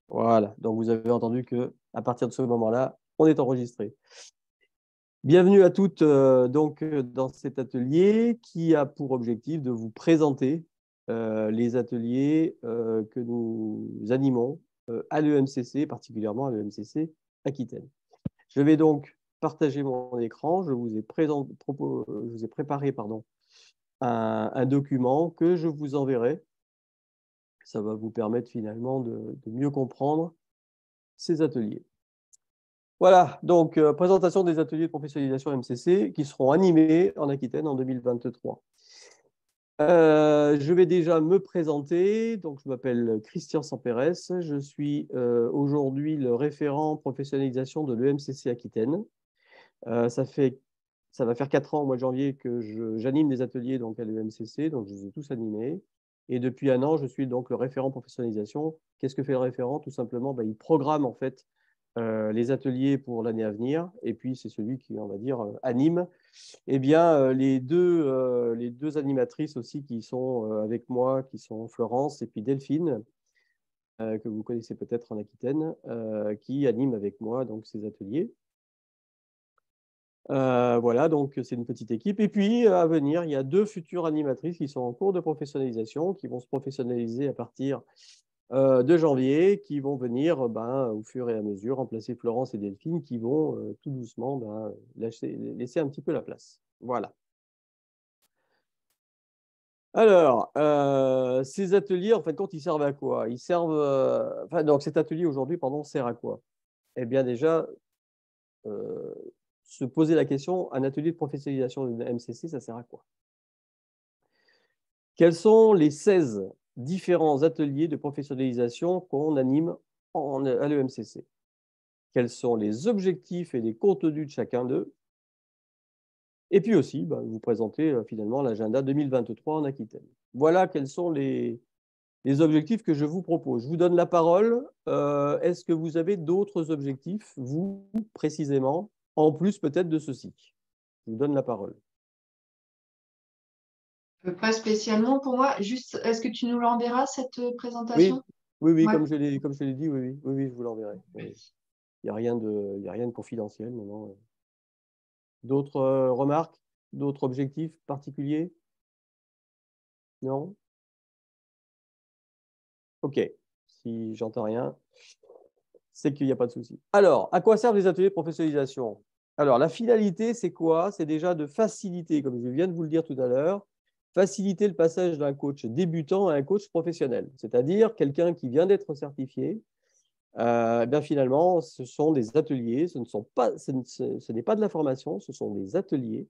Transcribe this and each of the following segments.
Voilà, donc vous avez entendu qu'à partir de ce moment-là, on est enregistré. Bienvenue à toutes dans cet atelier qui a pour objectif de vous présenter les ateliers que nous animons à l'EMCC, particulièrement à l'EMCC Aquitaine. Je vais donc partager mon écran. Je vous ai préparé un document que je vous enverrai. Ça va vous permettre finalement de mieux comprendre ces ateliers. Voilà, donc présentation des ateliers de professionnalisation MCC qui seront animés en Aquitaine en 2023. Je vais déjà me présenter. Donc, je m'appelle Christian Sampérez. Je suis aujourd'hui le référent professionnalisation de l'EMCC Aquitaine. Ça va faire 4 ans au mois de janvier que j'anime des ateliers donc, à l'EMCC, donc je les ai tous animés. Et depuis 1 an, je suis donc le référent professionnalisation. Qu'est-ce que fait le référent? Tout simplement, il programme en fait les ateliers pour l'année à venir. Et puis, c'est celui qui, on va dire, anime. Eh bien, les deux animatrices aussi qui sont avec moi, qui sont Florence et puis Delphine, que vous connaissez peut-être en Aquitaine, qui animent avec moi donc, ces ateliers. Voilà, donc c'est une petite équipe. Et puis, à venir, il y a 2 futures animatrices qui sont en cours de professionnalisation, qui vont se professionnaliser à partir de janvier, qui vont venir au fur et à mesure remplacer Florence et Delphine, qui vont tout doucement laisser un petit peu la place. Voilà. Alors, ces ateliers, en fin de compte, ils servent à quoi? Ils servent, donc cet atelier aujourd'hui, sert à quoi? Eh bien, déjà, se poser la question, un atelier de professionnalisation de MCC, ça sert à quoi? Quels sont les 16 différents ateliers de professionnalisation qu'on anime à l'EMCC? Quels sont les objectifs et les contenus de chacun d'eux? Et puis aussi, vous présenter finalement l'agenda 2023 en Aquitaine. Voilà quels sont les objectifs que je vous propose. Je vous donne la parole. Est-ce que vous avez d'autres objectifs, vous, précisément, en plus peut-être de ceci? Je vous donne la parole. Pas spécialement pour moi. Juste, est-ce que tu nous l'enverras, cette Oui, présentation? oui, Ouais. comme je l'ai dit, oui, je vous l'enverrai. Oui. Il n'y a rien de confidentiel maintenant. D'autres remarques? D'autres objectifs particuliers? Non? OK. Si j'entends rien, c'est qu'il n'y a pas de souci. Alors, à quoi servent les ateliers de professionnalisation? Alors, la finalité, c'est quoi? C'est déjà de faciliter, comme je viens de vous le dire tout à l'heure, faciliter le passage d'un coach débutant à un coach professionnel, c'est-à-dire quelqu'un qui vient d'être certifié. Finalement, ce sont des ateliers, ce n'est pas de la formation, ce sont des ateliers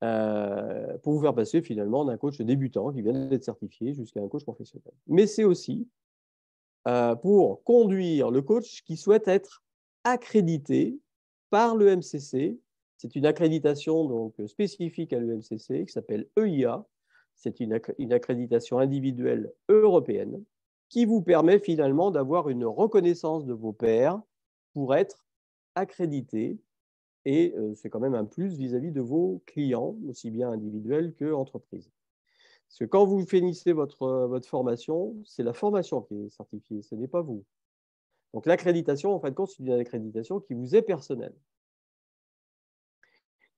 pour vous faire passer finalement d'un coach débutant qui vient d'être certifié jusqu'à un coach professionnel. Mais c'est aussi pour conduire le coach qui souhaite être accrédité par l'EMCC. C'est une accréditation donc, spécifique à l'EMCC qui s'appelle EIA. C'est une accréditation individuelle européenne qui vous permet finalement d'avoir une reconnaissance de vos pairs pour être accrédité. Et c'est quand même un plus vis-à-vis de vos clients, aussi bien individuels qu'entreprises. Parce que quand vous finissez votre formation, c'est la formation qui est certifiée, ce n'est pas vous. Donc l'accréditation, en fin de compte, c'est une accréditation qui vous est personnelle.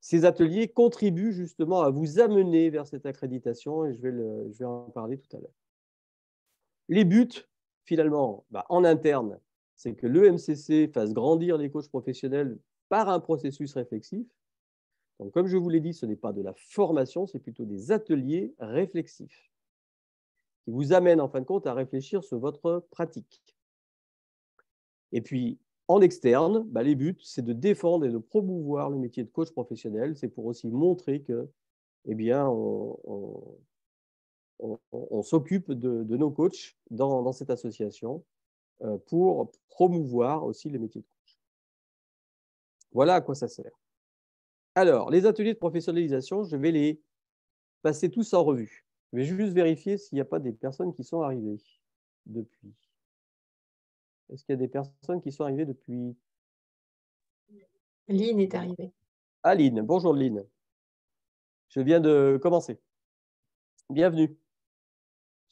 Ces ateliers contribuent justement à vous amener vers cette accréditation et je vais en parler tout à l'heure. Les buts, finalement, en interne, c'est que l'EMCC fasse grandir les coachs professionnels par un processus réflexif. Donc, comme je vous l'ai dit, ce n'est pas de la formation, c'est plutôt des ateliers réflexifs qui vous amènent en fin de compte à réfléchir sur votre pratique. Et puis, en externe, les buts, c'est de défendre et de promouvoir le métier de coach professionnel. C'est pour aussi montrer que, on s'occupe de nos coachs dans cette association pour promouvoir aussi le métier de coach. Voilà à quoi ça sert. Alors, les ateliers de professionnalisation, je vais les passer tous en revue. Je vais juste vérifier s'il n'y a pas des personnes qui sont arrivées depuis. Est-ce qu'il y a des personnes qui sont arrivées depuis? Lynn est arrivée. Ah, Lynn. Bonjour, Lynn. Je viens de commencer. Bienvenue.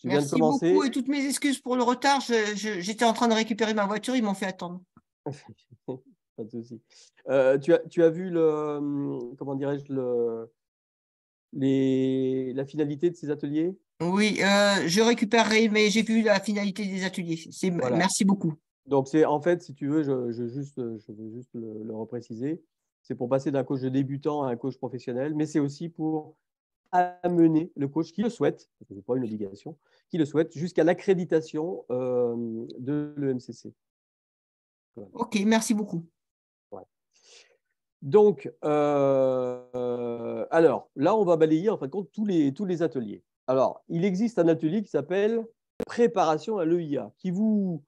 Je viens de Merci beaucoup commencer. et toutes mes excuses pour le retard. J'étais en train de récupérer ma voiture, ils m'ont fait attendre. Pas de souci. Tu as vu comment dirais-je, la finalité de ces ateliers? Oui, je récupérerai, mais j'ai vu la finalité des ateliers. Voilà. Merci beaucoup. Donc, c'est en fait, si tu veux, je veux juste le repréciser. C'est pour passer d'un coach de débutant à un coach professionnel, mais c'est aussi pour amener le coach qui le souhaite, parce que ce n'est pas une obligation, qui le souhaite, jusqu'à l'accréditation de l'EMCC. Voilà. Ok, merci beaucoup. Ouais. Donc, alors, là, on va balayer en fin de compte tous les ateliers. Alors, il existe un atelier qui s'appelle préparation à l'EIA, qui vous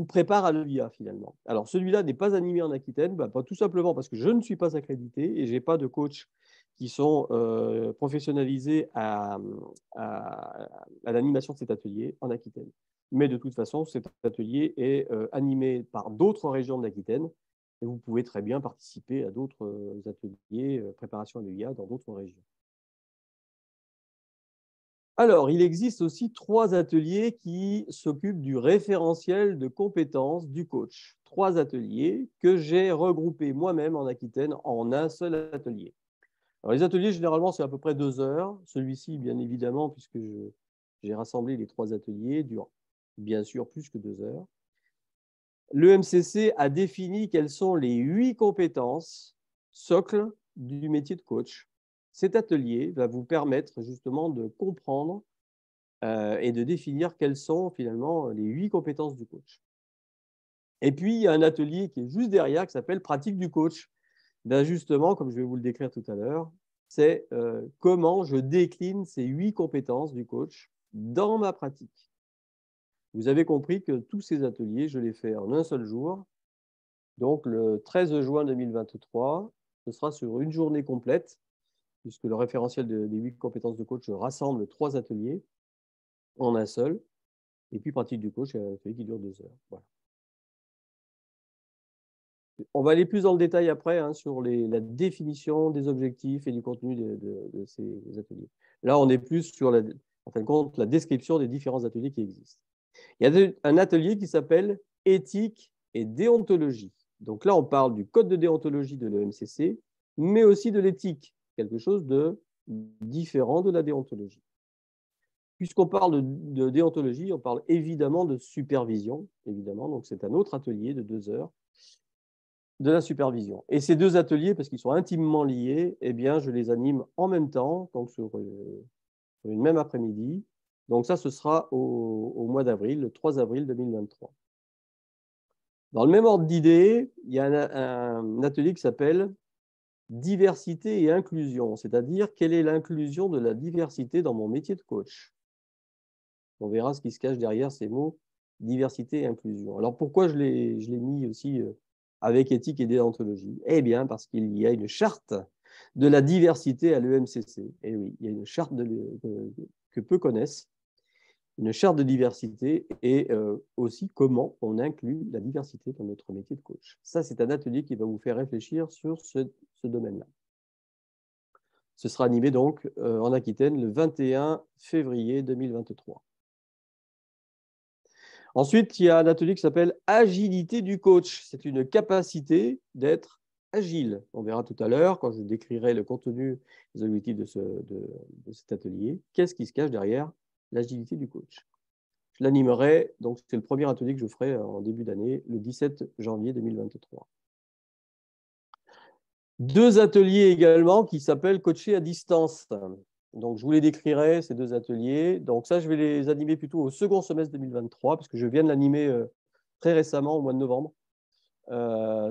prépare à l'EIA finalement. Alors, celui-là n'est pas animé en Aquitaine, pas tout simplement parce que je ne suis pas accrédité et je n'ai pas de coach qui sont professionnalisés à l'animation de cet atelier en Aquitaine. Mais de toute façon, cet atelier est animé par d'autres régions de l'Aquitaine et vous pouvez très bien participer à d'autres ateliers préparation à l'EIA dans d'autres régions. Alors, il existe aussi 3 ateliers qui s'occupent du référentiel de compétences du coach. 3 ateliers que j'ai regroupés moi-même en Aquitaine en un seul atelier. Alors, les ateliers, généralement, c'est à peu près 2 heures. Celui-ci, bien évidemment, puisque j'ai rassemblé les 3 ateliers, dure bien sûr plus que 2 heures. L'EMCC a défini quelles sont les 8 compétences socles du métier de coach. Cet atelier va vous permettre justement de comprendre et de définir quelles sont finalement les 8 compétences du coach. Et puis, il y a un atelier qui est juste derrière qui s'appelle pratique du coach. Ben justement, comme je vais vous le décrire tout à l'heure, c'est comment je décline ces 8 compétences du coach dans ma pratique. Vous avez compris que tous ces ateliers, je les fais en un seul jour. Donc, le 13 juin 2023, ce sera sur une journée complète, puisque le référentiel des 8 compétences de coach rassemble 3 ateliers en un seul. Et puis, pratique du coach, c'est un atelier qui dure 2 heures. Voilà. On va aller plus dans le détail après sur la définition des objectifs et du contenu de ces ateliers. Là, on est plus sur, en fin de compte, la description des différents ateliers qui existent. Il y a un atelier qui s'appelle éthique et déontologie. Donc là, on parle du code de déontologie de l'EMCC, mais aussi de l'éthique, quelque chose de différent de la déontologie. Puisqu'on parle de déontologie, on parle évidemment de supervision, évidemment. Donc c'est un autre atelier de 2 heures de la supervision. Et ces 2 ateliers, parce qu'ils sont intimement liés, eh bien, je les anime en même temps, donc sur une même après-midi. Donc ça, ce sera au mois d'avril, le 3 avril 2023. Dans le même ordre d'idées, il y a un atelier qui s'appelle diversité et inclusion, c'est-à-dire quelle est l'inclusion de la diversité dans mon métier de coach. On verra ce qui se cache derrière ces mots diversité et inclusion. Alors pourquoi je l'ai mis aussi avec éthique et déontologie? Eh bien, parce qu'il y a une charte de la diversité à l'EMCC. Et oui, il y a une charte que peu connaissent, une charte de diversité et aussi comment on inclut la diversité dans notre métier de coach. Ça, c'est un atelier qui va vous faire réfléchir sur ce domaine-là. Ce sera animé donc en Aquitaine le 21 février 2023. Ensuite, il y a un atelier qui s'appelle agilité du coach. C'est une capacité d'être agile. On verra tout à l'heure, quand je décrirai le contenu des objectifs de cet atelier, qu'est-ce qui se cache derrière l'agilité du coach. Je l'animerai, donc c'est le premier atelier que je ferai en début d'année, le 17 janvier 2023. 2 ateliers également qui s'appellent coacher à distance. Donc, je vous les décrirai, ces 2 ateliers. Donc, ça, je vais les animer plutôt au second semestre 2023, parce que je viens de l'animer très récemment, au mois de novembre.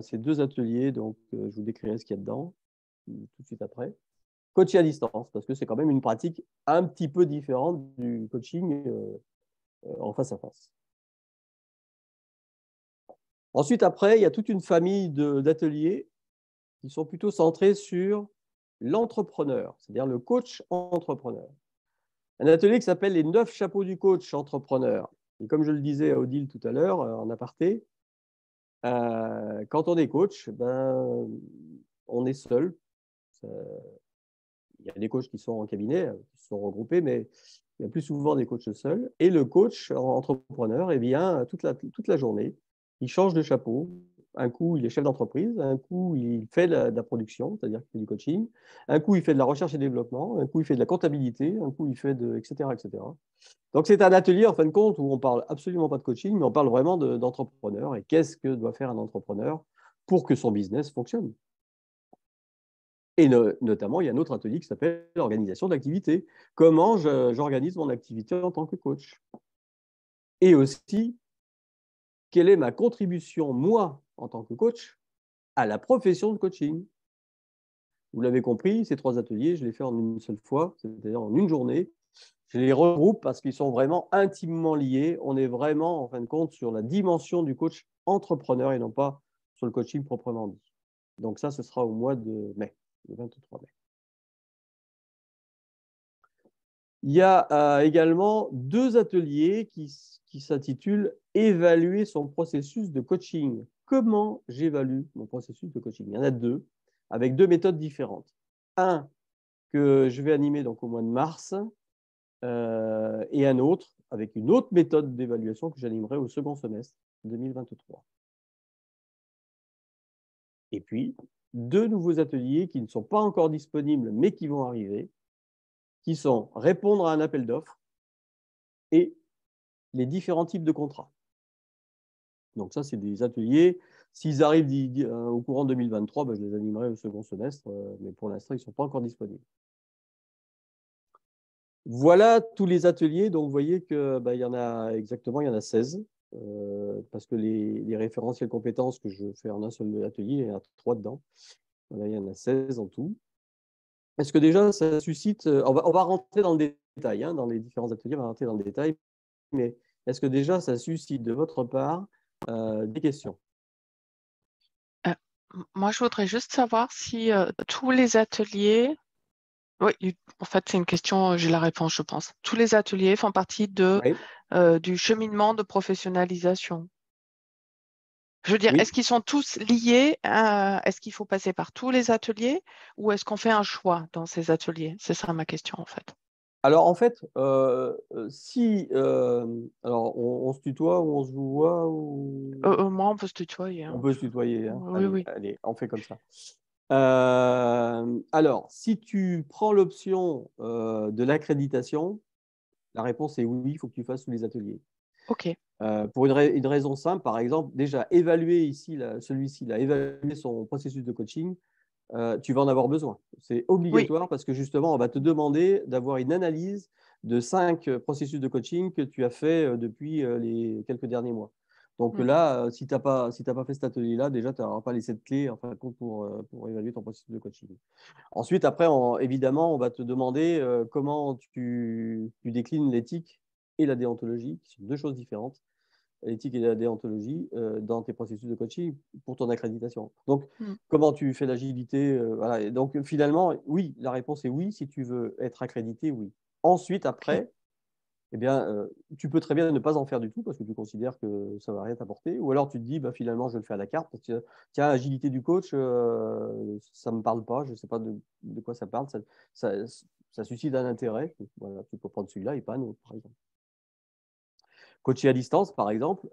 Ces 2 ateliers, donc je vous décrirai ce qu'il y a dedans, tout de suite après. Coacher à distance, parce que c'est quand même une pratique un petit peu différente du coaching en face à face. Ensuite, après, il y a toute une famille d'ateliers qui sont plutôt centrés sur l'entrepreneur, c'est-à-dire le coach entrepreneur. Un atelier qui s'appelle les 9 chapeaux du coach entrepreneur. Et comme je le disais à Odile tout à l'heure, en aparté, quand on est coach, on est seul. Il y a des coachs qui sont en cabinet, qui sont regroupés, mais Il y a plus souvent des coachs seuls. Et le coach entrepreneur, eh bien, toute la journée, il change de chapeau. Un coup, il est chef d'entreprise. Un coup, il fait de la production, c'est-à-dire qu'il fait du coaching. Un coup, il fait de la recherche et développement. Un coup, il fait de la comptabilité. Un coup, il fait de… etc., etc. Donc, c'est un atelier, en fin de compte, où on ne parle absolument pas de coaching, mais on parle vraiment d'entrepreneur. Et qu'est-ce que doit faire un entrepreneur pour que son business fonctionne? Et notamment, il y a un autre atelier qui s'appelle l'organisation de l'activité. Comment j'organise mon activité en tant que coach? Et aussi, quelle est ma contribution, moi, en tant que coach, à la profession de coaching? Vous l'avez compris, ces 3 ateliers, je les fais en une seule fois, c'est-à-dire en une journée. Je les regroupe parce qu'ils sont vraiment intimement liés. On est vraiment, en fin de compte, sur la dimension du coach entrepreneur et non pas sur le coaching proprement dit. Donc ça, ce sera au mois de mai, le 23 mai. Il y a également 2 ateliers qui s'intitulent « Évaluer son processus de coaching ». Comment j'évalue mon processus de coaching? Il y en a 2, avec 2 méthodes différentes. Un que je vais animer donc au mois de mars, et un autre avec une autre méthode d'évaluation que j'animerai au second semestre 2023. Et puis, 2 nouveaux ateliers qui ne sont pas encore disponibles, mais qui vont arriver, qui sont répondre à un appel d'offres et les différents types de contrats. Donc ça, c'est des ateliers. S'ils arrivent au courant 2023, je les animerai au second semestre, mais pour l'instant, ils ne sont pas encore disponibles. Voilà tous les ateliers. Donc, vous voyez qu'il y en a exactement, il y en a 16, parce que les référentiels compétences que je fais en un seul atelier, il y en a 3 dedans. Voilà, il y en a 16 en tout. Est-ce que déjà, ça suscite… on va rentrer dans le détail, hein, dans les différents ateliers, on va rentrer dans le détail, mais est-ce que déjà, ça suscite de votre part des questions? Moi, je voudrais juste savoir si tous les ateliers, oui, en fait, c'est une question, j'ai la réponse, je pense. Tous les ateliers font partie Oui. du cheminement de professionnalisation. Je veux dire, Oui. est-ce qu'ils sont tous liés? Est-ce qu'il faut passer par tous les ateliers ou est-ce qu'on fait un choix dans ces ateliers? C'est ça ma question, en fait. Alors, en fait, si… alors, on se tutoie ou on se voit ou… Moi, on peut se tutoyer. On Hein. peut se tutoyer. Hein. Oui, oui. Allez, on fait comme ça. Alors, si tu prends l'option de l'accréditation, la réponse est oui, il faut que tu fasses tous les ateliers. OK. Pour une raison simple, par exemple, déjà, évaluer ici, celui-ci, évaluer son processus de coaching, tu vas en avoir besoin. C'est Oui. obligatoire parce que justement, on va te demander d'avoir une analyse de 5 processus de coaching que tu as fait depuis les quelques derniers mois. Donc là, si tu n'as pas fait cet atelier-là, déjà, tu n'auras pas les 7 clés en fin de compte, pour évaluer ton processus de coaching. Ensuite, après, évidemment, on va te demander comment tu déclines l'éthique et la déontologie, qui sont 2 choses différentes. L'éthique et la déontologie dans tes processus de coaching pour ton accréditation. Donc, comment tu fais l'agilité voilà. Et donc, finalement, oui, la réponse est oui. Si tu veux être accrédité, oui. Ensuite, après, eh bien, tu peux très bien ne pas en faire du tout parce que tu considères que ça ne va rien t'apporter. Ou alors, tu te dis, finalement, je vais le faire à la carte. Parce que, tiens, agilité du coach, ça ne me parle pas. Je ne sais pas de quoi ça parle. Ça suscite un intérêt. Voilà, tu peux prendre celui-là et pas un autre, par exemple. Coacher à distance, par exemple,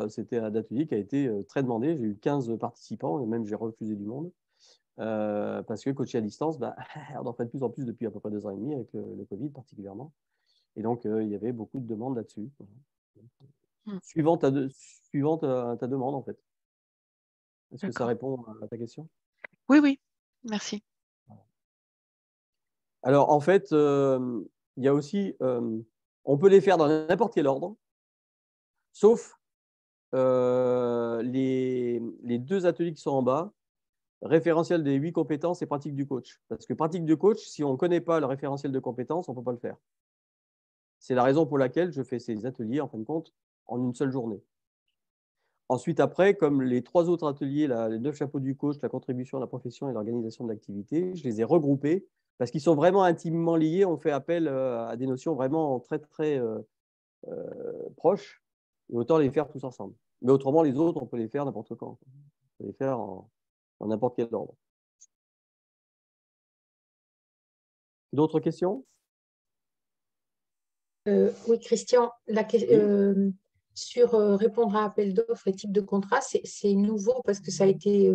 c'était un atelier qui a été très demandé. J'ai eu 15 participants et même j'ai refusé du monde parce que coacher à distance, on en fait de plus en plus depuis à peu près 2 ans et demi avec le Covid particulièrement. Et donc, il y avait beaucoup de demandes là-dessus. Suivant ta demande, en fait. Est-ce que ça répond à ta question? Oui, oui. Merci. Alors, en fait, il y a aussi… on peut les faire dans n'importe quel ordre, sauf les 2 ateliers qui sont en bas, référentiel des 8 compétences et pratique du coach. Parce que pratique du coach, si on ne connaît pas le référentiel de compétences, on ne peut pas le faire. C'est la raison pour laquelle je fais ces ateliers, en fin de compte, en une seule journée. Ensuite, après, comme les 3 autres ateliers, les 9 chapeaux du coach, la contribution à la profession et l'organisation de l'activité, je les ai regroupés parce qu'ils sont vraiment intimement liés. On fait appel à des notions vraiment très, très proches. Et autant les faire tous ensemble. Mais autrement, les autres, on peut les faire n'importe quand. On peut les faire en n'importe quel ordre. D'autres questions? Oui, Christian, Oui. sur répondre à appel d'offres et type de contrat, c'est nouveau parce que ça a été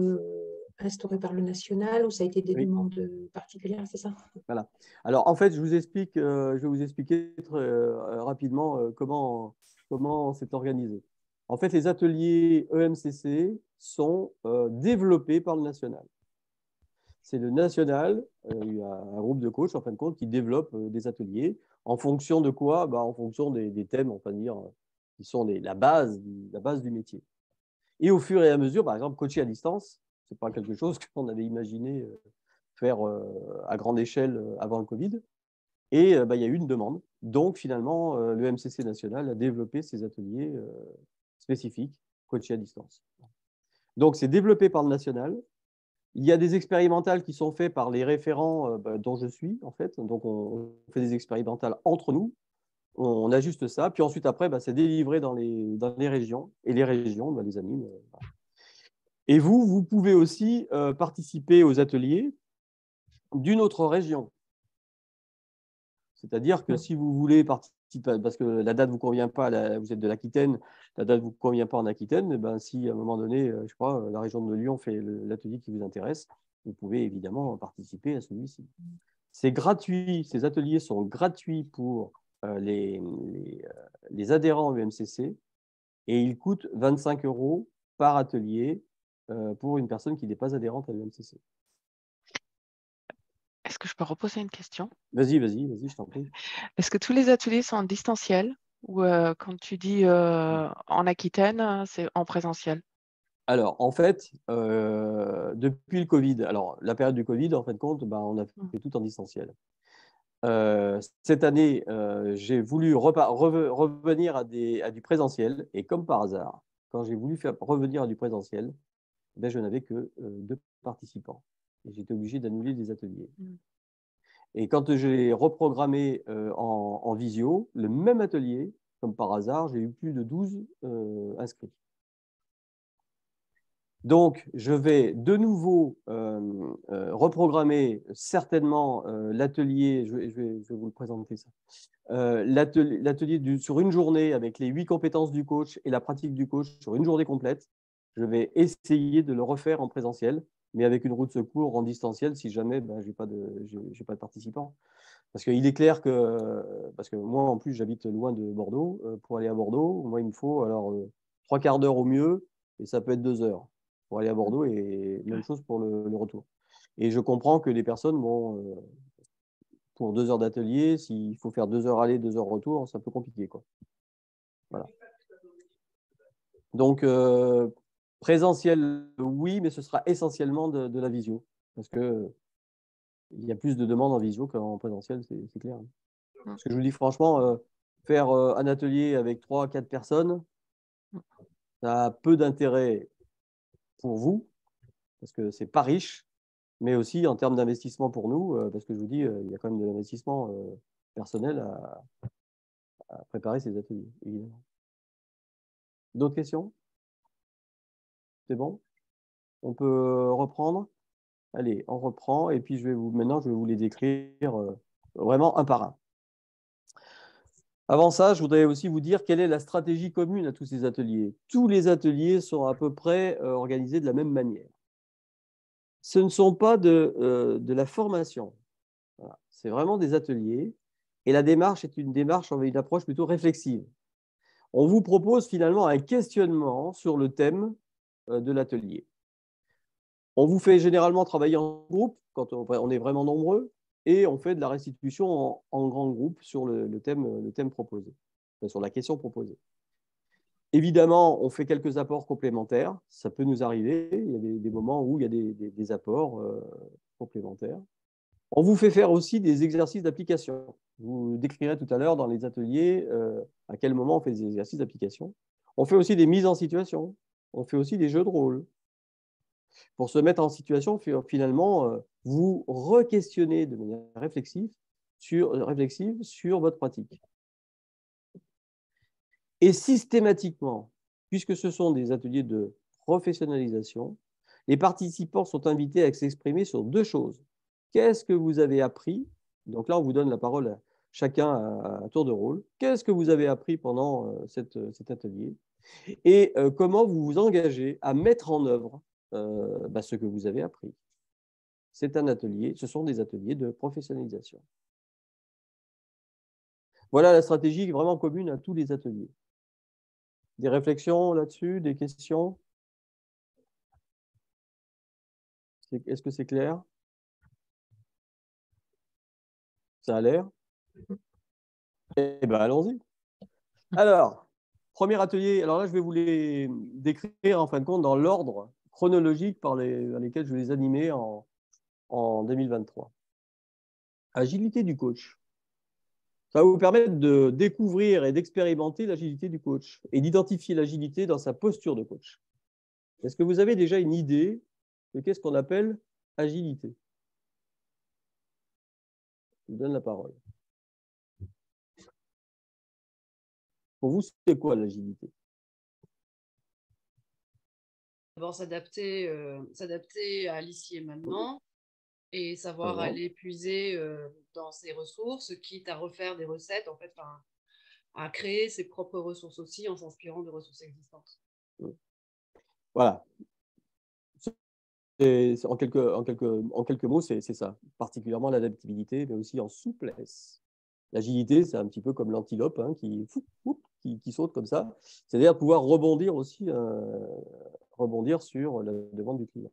instauré par le national ou ça a été des Oui. demandes particulières, c'est ça? Voilà. Alors, en fait, je vais vous expliquer très rapidement comment c'est organisé. En fait, les ateliers EMCC sont développés par le national. C'est le national, il y a un groupe de coachs, en fin de compte, qui développe des ateliers. En fonction de quoi? En fonction des thèmes, on va dire, qui sont la base du métier. Et au fur et à mesure, par exemple, coacher à distance, ce n'est pas quelque chose qu'on avait imaginé faire à grande échelle avant le Covid. Et il y a eu une demande. Donc, finalement, le MCC national a développé ces ateliers spécifiques, coachés à distance. Donc, c'est développé par le national. Il y a des expérimentales qui sont faites par les référents dont je suis, en fait. Donc, on fait des expérimentales entre nous. On ajuste ça. Puis ensuite, après, c'est délivré dans les régions. Et les régions les animent. Et vous pouvez aussi participer aux ateliers d'une autre région. C'est-à-dire que si vous voulez participer, parce que la date ne vous convient pas, vous êtes de l'Aquitaine, la date ne vous convient pas en Aquitaine, si à un moment donné, je sais pas, la région de Lyon fait l'atelier qui vous intéresse, vous pouvez évidemment participer à celui-ci. C'est gratuit, ces ateliers sont gratuits pour les adhérents au MCC et ils coûtent 25 € par atelier pour une personne qui n'est pas adhérente à l'UMCC. Est-ce que je peux reposer une question? Vas-y, je t'en prie. Est-ce que tous les ateliers sont en distanciel ou quand tu dis en Aquitaine, c'est en présentiel? Alors, en fait, depuis le Covid, alors la période du Covid, en fin de compte, on a fait tout en distanciel. Cette année, j'ai voulu revenir à du présentiel et comme par hasard, quand j'ai voulu revenir à du présentiel, je n'avais que 2 participants et j'étais obligé d'annuler des ateliers. Et quand j'ai reprogrammé en visio, le même atelier, comme par hasard, j'ai eu plus de 12 inscrits. Donc, je vais de nouveau reprogrammer certainement l'atelier, je vais vous le présenter ça, l'atelier sur une journée avec les 8 compétences du coach et la pratique du coach sur une journée complète. Je vais essayer de le refaire en présentiel, mais avec une roue de secours en distanciel si jamais je n'ai pas de participants. Parce qu'il est clair parce que moi, en plus, j'habite loin de Bordeaux. Pour aller à Bordeaux, moi, il me faut alors 3/4 d'heure au mieux, et ça peut être 2 heures pour aller à Bordeaux, et même chose pour le retour. Et je comprends que les personnes, pour 2 heures d'atelier, s'il faut faire 2 heures aller, 2 heures retour, c'est un peu compliqué, quoi. Voilà. Donc, présentiel, oui, mais ce sera essentiellement de la visio, parce que il y a plus de demandes en visio qu'en présentiel, c'est clair. Parce que je vous dis franchement, faire un atelier avec 3-4 personnes, ça a peu d'intérêt pour vous, parce que ce n'est pas riche, mais aussi en termes d'investissement pour nous, parce que je vous dis, il y a quand même de l'investissement personnel à préparer ces ateliers, évidemment. D'autres questions? C'est bon? On peut reprendre? Allez, on reprend, et puis maintenant, je vais vous les décrire vraiment un par un. Avant ça, je voudrais aussi vous dire quelle est la stratégie commune à tous ces ateliers. Tous les ateliers sont à peu près organisés de la même manière. Ce ne sont pas de la formation. Voilà. C'est vraiment des ateliers. Et la démarche est une approche plutôt réflexive. On vous propose finalement un questionnement sur le thème de l'atelier. On vous fait généralement travailler en groupe quand on est vraiment nombreux, et on fait de la restitution en grand groupe sur le thème proposé, sur la question proposée. Évidemment, on fait quelques apports complémentaires. Ça peut nous arriver. Il y a des moments où il y a des apports complémentaires. On vous fait faire aussi des exercices d'application. Je vous décrirai tout à l'heure dans les ateliers à quel moment on fait des exercices d'application. On fait aussi des mises en situation. On fait aussi des jeux de rôle. Pour se mettre en situation, finalement, vous re-questionnez de manière réflexive sur votre pratique. Et systématiquement, puisque ce sont des ateliers de professionnalisation, les participants sont invités à s'exprimer sur 2 choses. Qu'est-ce que vous avez appris? Donc là, on vous donne la parole chacun à tour de rôle. Qu'est-ce que vous avez appris pendant cet atelier et comment vous vous engagez à mettre en œuvre ce que vous avez appris. C'est un atelier, ce sont des ateliers de professionnalisation. Voilà la stratégie vraiment commune à tous les ateliers. Des réflexions là-dessus, des questions? Est-ce que c'est clair? Ça a l'air? Eh bien, allons-y. Alors, premier atelier, alors là, je vais vous les décrire en fin de compte dans l'ordre chronologique dans lesquels je vais les animer en 2023. Agilité du coach. Ça va vous permettre de découvrir et d'expérimenter l'agilité du coach et d'identifier l'agilité dans sa posture de coach. Est-ce que vous avez déjà une idée de qu'est-ce qu'on appelle agilité? Je vous donne la parole. Pour vous, c'est quoi l'agilité? D'abord, s'adapter à l'ici et maintenant et savoir aller puiser dans ses ressources, quitte à refaire des recettes, en fait, à créer ses propres ressources aussi en s'inspirant de ressources existantes. Voilà. En quelques mots, c'est ça. Particulièrement l'adaptabilité, mais aussi en souplesse. L'agilité, c'est un petit peu comme l'antilope qui saute comme ça. C'est-à-dire pouvoir rebondir aussi, rebondir sur la demande du client.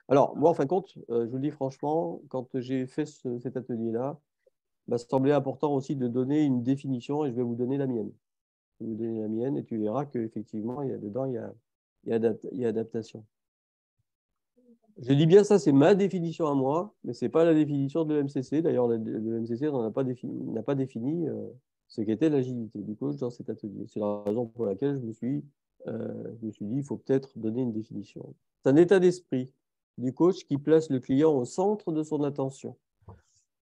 Alors, moi, en fin de compte, je vous le dis franchement, quand j'ai fait cet atelier-là, ça semblait important aussi de donner une définition et je vais vous donner la mienne. Je vais vous donner la mienne et tu verras qu'effectivement, dedans, il y a adaptation. Je dis bien ça, c'est ma définition à moi, mais ce n'est pas la définition de l'EMCC. D'ailleurs, le MCC n'a pas défini ce qu'était l'agilité du coach dans cet atelier. C'est la raison pour laquelle je me suis dit, il faut peut-être donner une définition. C'est un état d'esprit du coach qui place le client au centre de son attention,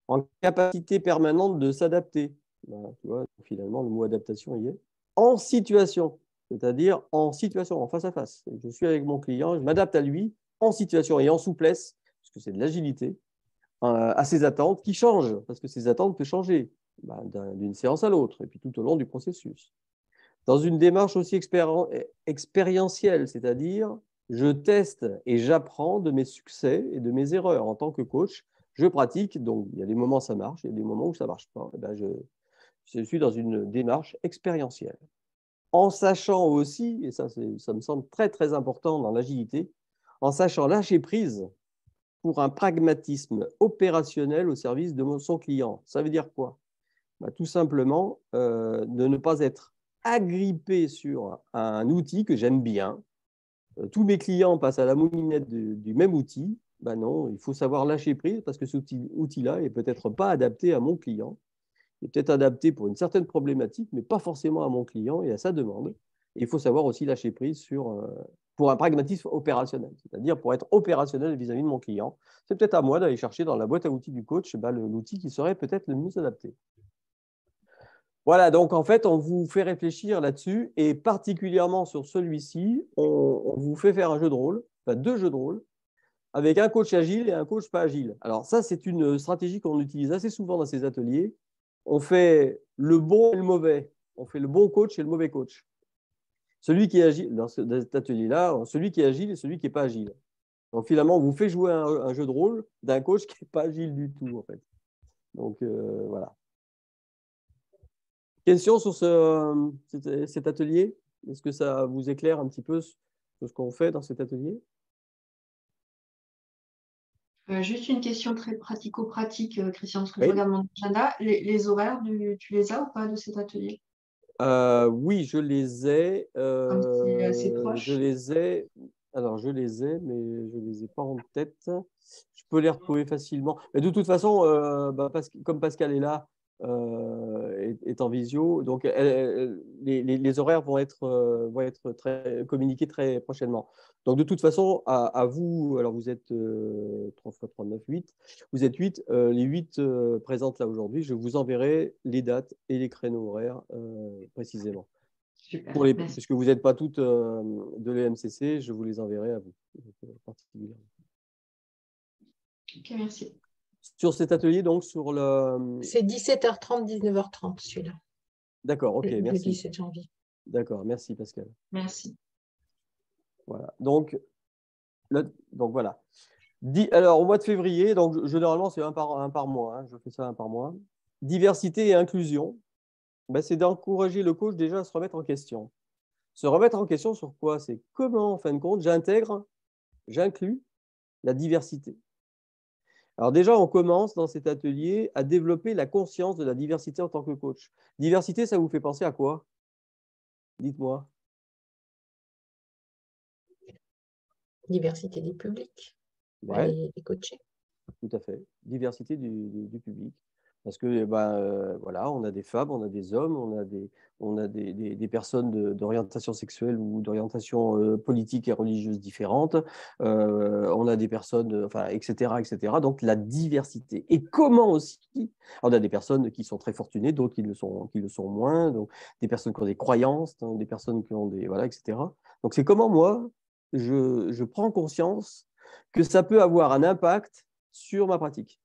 en capacité permanente de s'adapter. Tu vois, finalement, le mot adaptation y est. En situation, c'est-à-dire en situation, en face à face. Je suis avec mon client, je m'adapte à lui, en situation et en souplesse, parce que c'est de l'agilité, à ses attentes qui changent, parce que ses attentes peuvent changer d'une séance à l'autre, et puis tout au long du processus. Dans une démarche aussi expérientielle, c'est-à-dire je teste et j'apprends de mes succès et de mes erreurs. En tant que coach, je pratique, donc il y a des moments où ça marche, il y a des moments où ça ne marche pas. Je suis dans une démarche expérientielle. En sachant aussi, et ça me semble très très important dans l'agilité, en sachant lâcher prise pour un pragmatisme opérationnel au service de son client. Ça veut dire quoi? Tout simplement, de ne pas être agrippé sur un outil que j'aime bien. Tous mes clients passent à la moulinette du même outil. Non, il faut savoir lâcher prise parce que cet outil-là n'est peut-être pas adapté à mon client. Il est peut-être adapté pour une certaine problématique, mais pas forcément à mon client et à sa demande. Et il faut savoir aussi lâcher prise pour un pragmatisme opérationnel, c'est-à-dire pour être opérationnel vis-à-vis de mon client. C'est peut-être à moi d'aller chercher dans la boîte à outils du coach l'outil qui serait peut-être le mieux adapté. Voilà, donc en fait, on vous fait réfléchir là-dessus et particulièrement sur celui-ci, on vous fait faire un jeu de rôle, deux jeux de rôle, avec un coach agile et un coach pas agile. Alors ça, c'est une stratégie qu'on utilise assez souvent dans ces ateliers. On fait le bon et le mauvais. On fait le bon coach et le mauvais coach. Celui qui est agile, dans cet atelier-là, celui qui est agile et celui qui n'est pas agile. Donc finalement, on vous fait jouer un jeu de rôle d'un coach qui n'est pas agile du tout, en fait. Donc voilà. Question sur cet atelier? Est-ce que ça vous éclaire un petit peu sur ce qu'on fait dans cet atelier? Juste une question très pratico-pratique, Christian, parce que Oui. je regarde mon agenda. Les horaires, tu les as ou pas de cet atelier? Oui, je les ai. Comme c'est assez proche. Je les ai. Alors, je les ai, mais je ne les ai pas en tête. Je peux les retrouver facilement. Mais de toute façon, comme Pascal est là, est en visio, donc les horaires vont être communiqués très prochainement. Donc, de toute façon, à vous, alors vous êtes 3 x 3, 9, 8. Vous êtes 8. Les 8 présentes là aujourd'hui, je vous enverrai les dates et les créneaux horaires précisément. Super, puisque vous n'êtes pas toutes de l'EMCC, je vous les enverrai à vous, particulièrement. Ok, merci. Sur cet atelier, donc, sur le… C'est 17h30, 19h30, celui-là, D'accord, ok, le merci. 17 janvier. D'accord, merci Pascal. Merci. Voilà. Donc voilà. Alors, au mois de février, donc généralement, c'est un par mois. Hein, je fais ça un par mois. Diversité et inclusion, ben, c'est d'encourager le coach déjà à se remettre en question. Se remettre en question sur quoi? C'est comment, en fin de compte, j'inclus la diversité. Alors déjà, on commence dans cet atelier à développer la conscience de la diversité en tant que coach. Diversité, ça vous fait penser à quoi? Dites-moi. Diversité des publics, Ouais. les coachés. Tout à fait. Diversité du public. Parce que voilà, on a des femmes, on a des hommes, on a des personnes d'orientation sexuelle ou d'orientation politique et religieuse différentes. On a des personnes, enfin, etc., etc. Donc la diversité. Et comment aussi? On a des personnes qui sont très fortunées, d'autres qui le sont moins. Donc des personnes qui ont des croyances, hein, des personnes qui ont des voilà, etc. Donc c'est comment moi je prends conscience que ça peut avoir un impact sur ma pratique.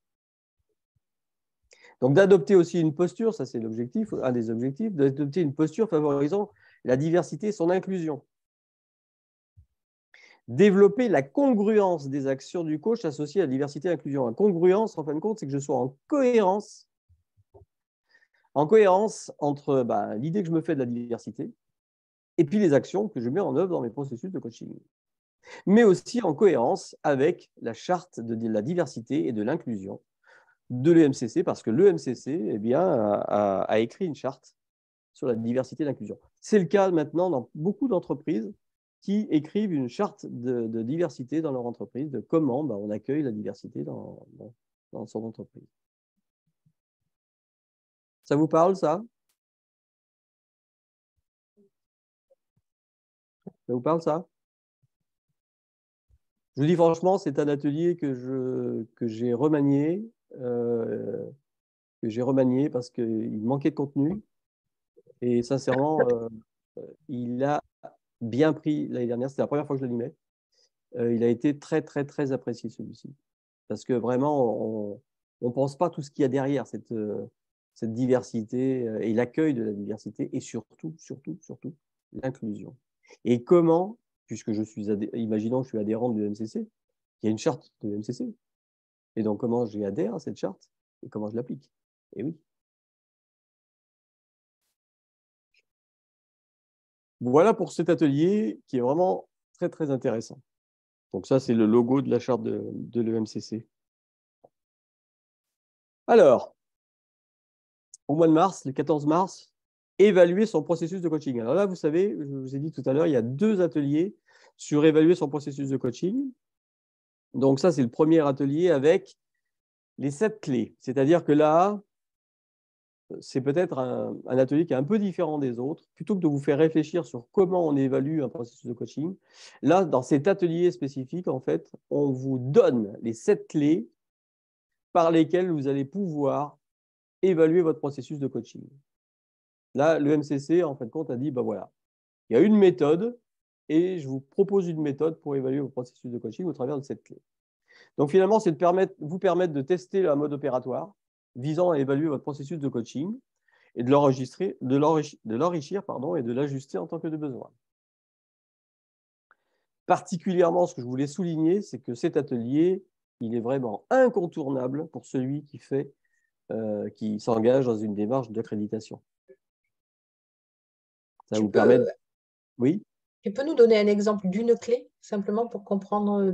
Donc, d'adopter aussi une posture, ça c'est l'objectif, un des objectifs, d'adopter une posture favorisant la diversité et son inclusion. Développer la congruence des actions du coach associées à la diversité et l'inclusion. La congruence, en fin de compte, c'est que je sois en cohérence entre l'idée que je me fais de la diversité et puis les actions que je mets en œuvre dans mes processus de coaching. Mais aussi en cohérence avec la charte de la diversité et de l'inclusion de l'EMCC, parce que l'EMCC a écrit une charte sur la diversité et l'inclusion. C'est le cas maintenant dans beaucoup d'entreprises qui écrivent une charte de diversité dans leur entreprise, de comment on accueille la diversité dans son entreprise. Ça vous parle, ça? Ça vous parle, ça? Je vous dis franchement, c'est un atelier que j'ai remanié, parce qu'il manquait de contenu. Et sincèrement, il a bien pris l'année dernière. C'était la première fois que je l'animais. Il a été très, très, très apprécié, celui-ci. Parce que vraiment, on ne pense pas tout ce qu'il y a derrière cette diversité et l'accueil de la diversité et surtout, l'inclusion. Et comment, puisque imaginons que je suis adhérent de l'EMCC, il y a une charte de l'EMCC. Et donc, comment j'y adhère à cette charte et comment je l'applique? Et oui. Voilà pour cet atelier qui est vraiment très, très intéressant. Donc ça, c'est le logo de la charte de l'EMCC. Alors, au mois de mars, le 14 mars, évaluer son processus de coaching. Alors là, vous savez, je vous ai dit tout à l'heure, il y a 2 ateliers sur évaluer son processus de coaching. Donc ça, c'est le premier atelier avec les 7 clés. C'est-à-dire que là, c'est peut-être un atelier qui est un peu différent des autres. Plutôt que de vous faire réfléchir sur comment on évalue un processus de coaching, là, dans cet atelier spécifique, en fait, on vous donne les 7 clés par lesquelles vous allez pouvoir évaluer votre processus de coaching. Là, le MCC, en fin de compte, a dit, voilà, il y a une méthode et je vous propose une méthode pour évaluer votre processus de coaching au travers de cette clé. Donc, finalement, c'est de vous permettre de tester un mode opératoire visant à évaluer votre processus de coaching et de l'enrichir et de l'ajuster en tant que de besoin. Particulièrement, ce que je voulais souligner, c'est que cet atelier, il est vraiment incontournable pour celui qui s'engage dans une démarche d'accréditation. Ça vous permet… Oui? Tu peux nous donner un exemple d'une clé, simplement pour comprendre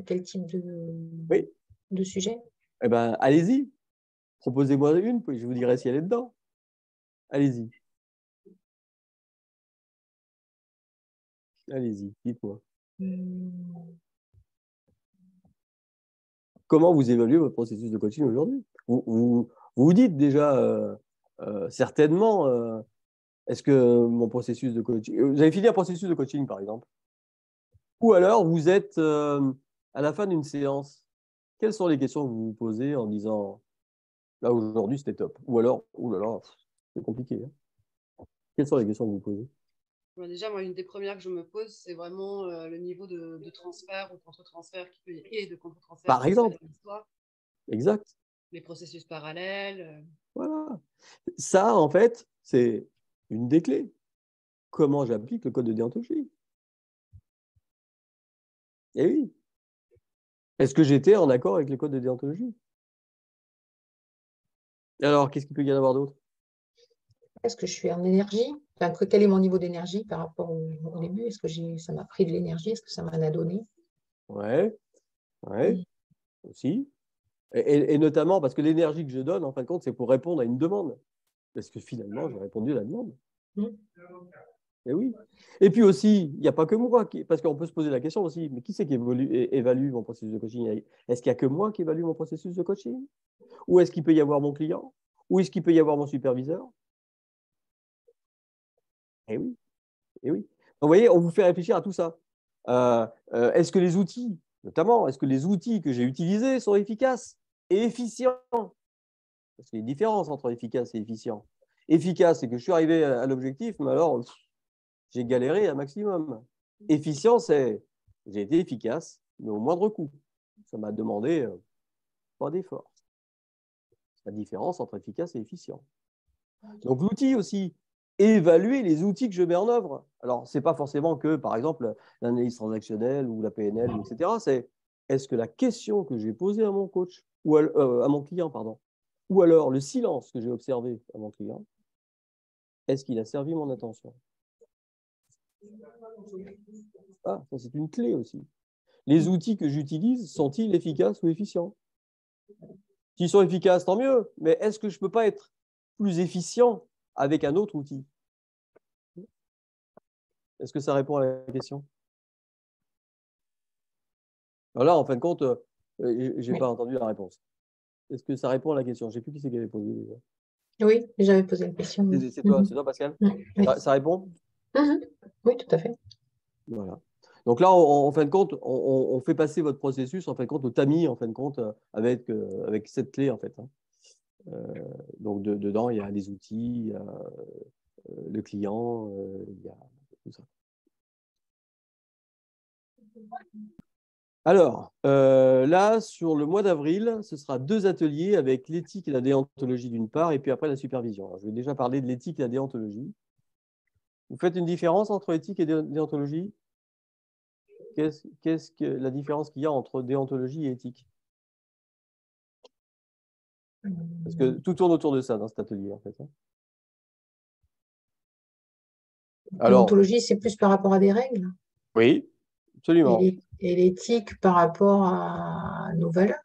quel type de sujet? Eh bien, allez-y. Proposez-moi une, puis je vous dirai si elle est dedans. Allez-y. Allez-y, dites-moi. Comment vous évaluez votre processus de coaching aujourd'hui? Vous dites déjà certainement, est-ce que mon processus de coaching… Vous avez fini un processus de coaching, par exemple. Ou alors, vous êtes à la fin d'une séance. Quelles sont les questions que vous vous posez en disant, là, aujourd'hui, c'était top. Ou alors, oh là là, c'est compliqué. Hein. Quelles sont les questions que vous posez? Déjà, moi, une des premières que je me pose, c'est vraiment le niveau de transfert ou contre-transfert et de contre-transfert. Par exemple. Exact. Les processus parallèles. Voilà. Ça, en fait, c'est une des clés. Comment j'applique le code de déontologie? Eh oui. Est-ce que j'étais en accord avec le code de déontologie? Alors, qu'est-ce qu'il peut y en avoir d'autre? Est-ce que je suis en énergie? Enfin, quel est mon niveau d'énergie par rapport au début? Est-ce que ça m'a pris de l'énergie? Est-ce que ça m'en a donné? Ouais, aussi. Et notamment parce que l'énergie que je donne, en fin de compte, c'est pour répondre à une demande. Parce que finalement, j'ai répondu à la demande. Et oui. Et puis aussi, il n'y a pas que moi, parce qu'on peut se poser la question aussi, mais qui c'est qui évalue mon processus de coaching? Est-ce qu'il n'y a que moi qui évalue mon processus de coaching? Ou est-ce qu'il peut y avoir mon client? Ou est-ce qu'il peut y avoir mon superviseur? Eh oui, eh oui. Donc, vous voyez, on vous fait réfléchir à tout ça. Est-ce que les outils, notamment, est-ce que les outils que j'ai utilisés sont efficaces et efficients? Parce qu'il y a une différence entre efficace et efficient. Efficace, c'est que je suis arrivé à l'objectif, mais alors, j'ai galéré un maximum. Efficient, c'est j'ai été efficace, mais au moindre coût. Ça m'a demandé pas d'effort. La différence entre efficace et efficient. Donc, l'outil aussi, évaluer les outils que je mets en œuvre. Alors, ce n'est pas forcément que, par exemple, l'analyse transactionnelle ou la PNL, etc. C'est est-ce que la question que j'ai posée à mon coach, ou à mon client, pardon, ou alors le silence que j'ai observé à mon client, est-ce qu'il a servi mon attention? Ah, ça c'est une clé aussi. Les outils que j'utilise sont-ils efficaces ou efficients? S'ils sont efficaces, tant mieux, mais est-ce que je ne peux pas être plus efficient avec un autre outil? Est-ce que ça répond à la question? Alors là, en fin de compte, je n'ai pas entendu la réponse. Est-ce que ça répond à la question? Je ne sais plus qui c'est qui avait posé déjà. Oui, j'avais posé la question. C'est toi, Pascal? Oui. Ça répond? Oui, tout à fait. Voilà. Donc là, en fin de compte, on fait passer votre processus en fin de compte au tamis, en fin de compte, avec cette clé, en fait. Donc dedans, il y a les outils, il y a le client, il y a tout ça. Alors, là, sur le mois d'avril, ce sera 2 ateliers avec l'éthique et la déontologie d'une part, et puis après la supervision. Alors, je vais déjà parler de l'éthique et la déontologie. Vous faites une différence entre éthique et déontologie? Qu'est-ce que la différence qu'il y a entre déontologie et éthique? Parce que tout tourne autour de ça dans cet atelier, en fait. Alors, Déontologie, c'est plus par rapport à des règles. oui, absolument. Et l'éthique par rapport à nos valeurs.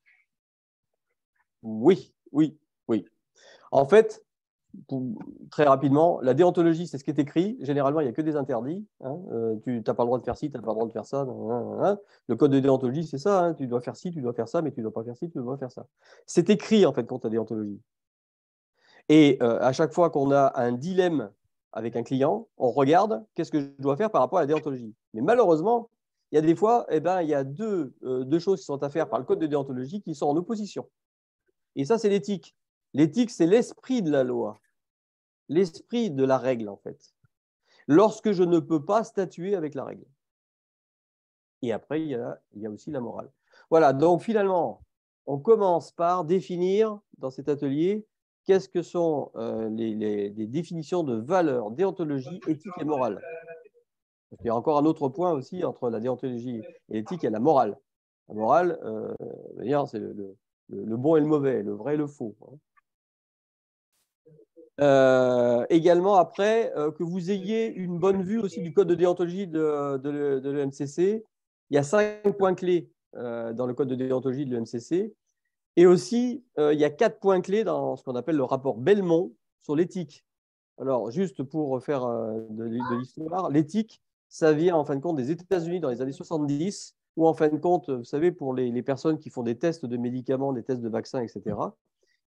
Oui. En fait, très rapidement, la déontologie, c'est ce qui est écrit. Généralement, il n'y a que des interdits. Hein. Tu n'as pas le droit de faire ci, tu n'as pas le droit de faire ça. Le code de déontologie, c'est ça. Hein. Tu dois faire ci, tu dois faire ça, mais tu ne dois pas faire ci, tu dois faire ça. C'est écrit, en fait, contre la déontologie. Et à chaque fois qu'on a un dilemme avec un client, on regarde qu'est-ce que je dois faire par rapport à la déontologie. Mais malheureusement, il y a des fois, il y a deux choses qui sont à faire par le code de déontologie qui sont en opposition. Et ça, c'est l'éthique. L'éthique, c'est l'esprit de la loi, l'esprit de la règle, en fait. Lorsque je ne peux pas statuer avec la règle. Et après, il y a aussi la morale. Voilà, donc finalement, on commence par définir dans cet atelier qu'est-ce que sont les définitions de valeurs, déontologie, éthique et morale. Il y a encore un autre point aussi entre la déontologie et l'éthique et la morale. La morale, c'est le bon et le mauvais, le vrai et le faux. Également, après, que vous ayez une bonne vue aussi du code de déontologie de l'EMCC. Il y a 5 points clés dans le code de déontologie de l'EMCC. Et aussi, il y a 4 points clés dans ce qu'on appelle le rapport Belmont sur l'éthique. Alors, juste pour faire de l'histoire, l'éthique, ça vient en fin de compte des États-Unis dans les années 70, où en fin de compte, vous savez, pour les personnes qui font des tests de médicaments, des tests de vaccins, etc.,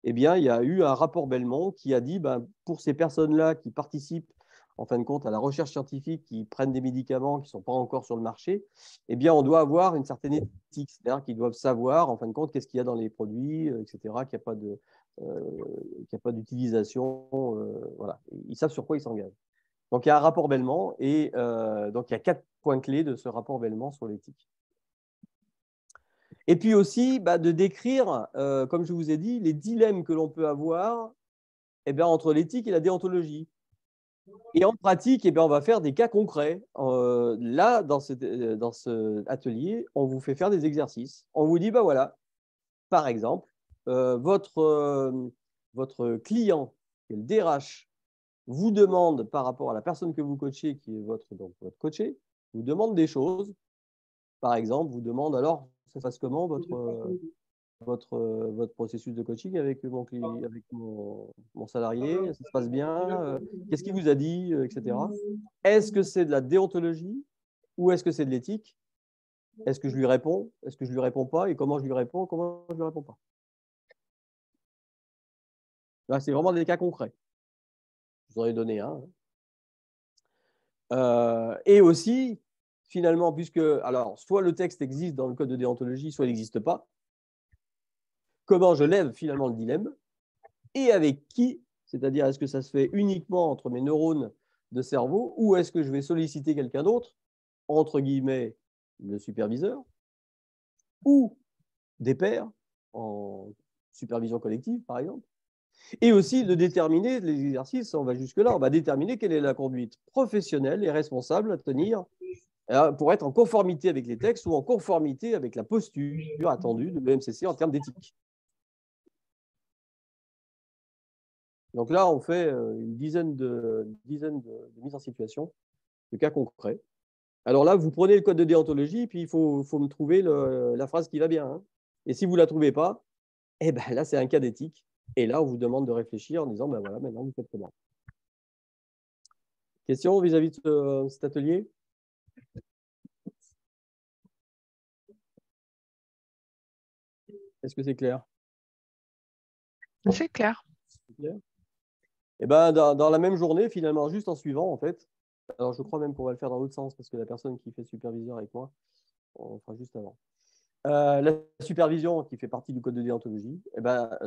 eh bien, il y a eu un rapport Belmont qui a dit, pour ces personnes-là qui participent, en fin de compte, à la recherche scientifique, qui prennent des médicaments qui ne sont pas encore sur le marché, eh bien, on doit avoir une certaine éthique, c'est-à-dire qu'ils doivent savoir, en fin de compte, qu'est-ce qu'il y a dans les produits, etc., qu'il n'y a pas d'utilisation. Voilà. Ils savent sur quoi ils s'engagent. Donc, il y a un rapport Belmont et donc il y a 4 points clés de ce rapport Belmont sur l'éthique. Et puis aussi de décrire, comme je vous ai dit, les dilemmes que l'on peut avoir entre l'éthique et la déontologie. Et en pratique, on va faire des cas concrets. Là, dans ce atelier, on vous fait faire des exercices. On vous dit, voilà, par exemple, votre client, qui est le DRH, vous demande par rapport à la personne que vous coachez, qui est votre coaché, vous demande des choses. Par exemple, vous demande alors, ça se passe comment votre processus de coaching avec mon salarié, ça se passe bien, qu'est-ce qu'il vous a dit, etc. Est-ce que c'est de la déontologie ou est-ce que c'est de l'éthique? Est-ce que je lui réponds? Est-ce que je lui réponds pas? Et comment je lui réponds? Comment je lui réponds pas? Là, c'est vraiment des cas concrets. Je vous en ai donné un. Et aussi, finalement, puisque, alors, soit le texte existe dans le code de déontologie, soit il n'existe pas. Comment je lève finalement le dilemme et avec qui, c'est-à-dire est-ce que ça se fait uniquement entre mes neurones de cerveau ou est-ce que je vais solliciter quelqu'un d'autre, entre guillemets le superviseur, ou des pairs en supervision collective par exemple, et aussi de déterminer les exercices, on va jusque-là, on va déterminer quelle est la conduite professionnelle et responsable à tenir pour être en conformité avec les textes ou en conformité avec la posture attendue de l'EMCC en termes d'éthique. Donc là, on fait une dizaine de mises en situation, de cas concrets. Alors là, vous prenez le code de déontologie, puis il faut me trouver la phrase qui va bien. Hein. Et si vous ne la trouvez pas, là, c'est un cas d'éthique. Et là, on vous demande de réfléchir en disant, voilà, maintenant, vous faites comment? Question vis-à-vis de cet atelier? Est-ce que c'est clair? C'est clair. C'est clair. Dans la même journée, finalement, juste en suivant, en fait, alors je crois même qu'on va le faire dans l'autre sens, parce que la personne qui fait superviseur avec moi, on le fera juste avant. La supervision, qui fait partie du code de déontologie,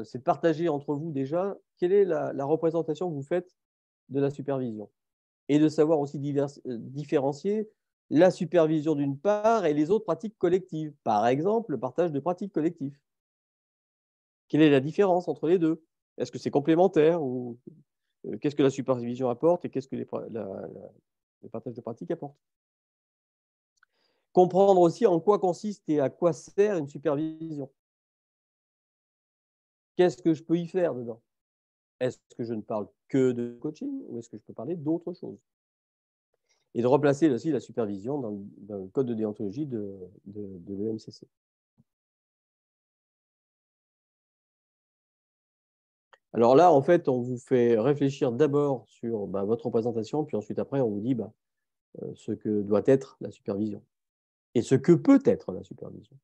c'est de partager entre vous déjà quelle est la représentation que vous faites de la supervision. Et de savoir aussi différencier la supervision d'une part et les autres pratiques collectives. Par exemple, le partage de pratiques collectives. Quelle est la différence entre les deux? Est-ce que c'est complémentaire ou qu'est-ce que la supervision apporte et qu'est-ce que le partage de pratiques apporte? Comprendre aussi en quoi consiste et à quoi sert une supervision. Qu'est-ce que je peux y faire dedans? Est-ce que je ne parle que de coaching ou est-ce que je peux parler d'autres choses? Et de replacer aussi la supervision dans le code de déontologie de l'EMCC. Alors là, en fait, on vous fait réfléchir d'abord sur votre représentation, puis ensuite, après, on vous dit ce que doit être la supervision et ce que peut être la supervision.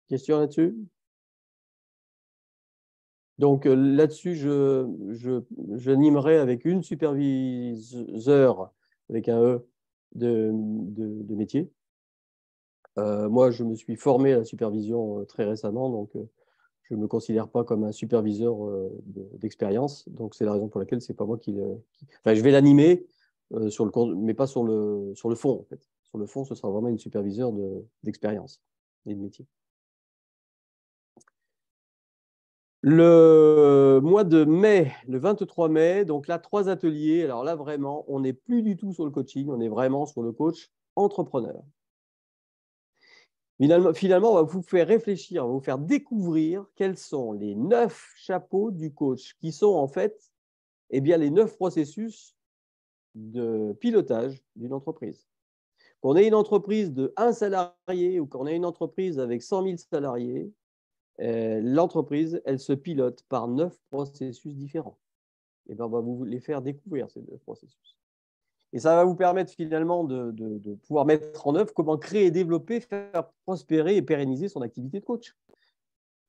Question là-dessus? Donc là-dessus, je animerai avec une superviseur, avec un E, de métier. Moi, je me suis formé à la supervision très récemment, donc je ne me considère pas comme un superviseur d'expérience. Donc, c'est la raison pour laquelle ce n'est pas moi Enfin, je vais l'animer, mais pas sur le fond, en fait. Sur le fond, ce sera vraiment une superviseure d'expérience et de métier. Le mois de mai, le 23 mai, donc là, 3 ateliers. Alors là, vraiment, on n'est plus du tout sur le coaching, on est vraiment sur le coach entrepreneur. Finalement, on va vous faire réfléchir, on va vous faire découvrir quels sont les 9 chapeaux du coach, qui sont en fait les 9 processus de pilotage d'une entreprise. Qu'on ait une entreprise de 1 salarié ou qu'on ait une entreprise avec 100 000 salariés, l'entreprise, elle se pilote par 9 processus différents. Et on va vous les faire découvrir, ces 9 processus. Et ça va vous permettre finalement de pouvoir mettre en œuvre comment créer, développer, faire prospérer et pérenniser son activité de coach.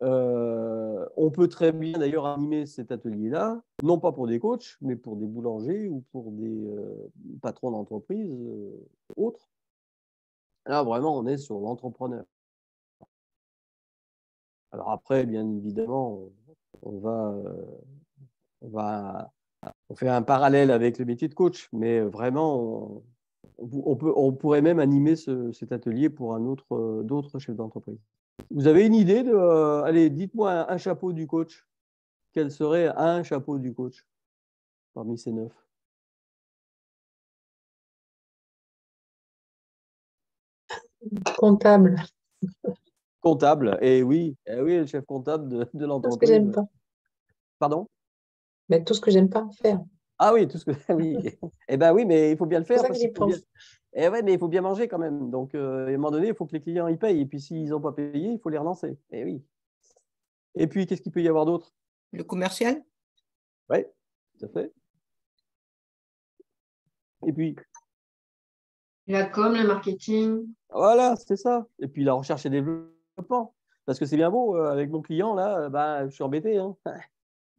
On peut très bien d'ailleurs animer cet atelier-là, non pas pour des coachs, mais pour des boulangers ou pour des patrons d'entreprise autres. Là, vraiment, on est sur l'entrepreneur. Alors après, bien évidemment, on fait un parallèle avec le métier de coach, mais vraiment, On pourrait même animer cet atelier pour d'autres chefs d'entreprise. Vous avez une idée de… allez, dites-moi un chapeau du coach. Quel serait un chapeau du coach parmi ces 9? Comptable, Comptable, et oui, le chef comptable de tout ce que l'entreprise. j'aime pas. Pardon? Mais tout ce que j'aime pas faire. Ah oui, tout ce que… oui. Eh bien oui, mais il faut bien le C'est pour faire. ça que Parce j'y qu'il faut bien… pense. Eh ouais, mais il faut bien manger quand même. Donc, à un moment donné, il faut que les clients y payent. Et puis, s'ils n'ont pas payé, il faut les relancer. Eh oui. Et puis, qu'est-ce qu'il peut y avoir d'autre? Le commercial? Oui, tout à fait. Et puis, La com, le marketing. voilà, c'est ça. Et puis, la recherche et développement. Parce que c'est bien beau, avec mon client, là, bah, je suis embêté, hein.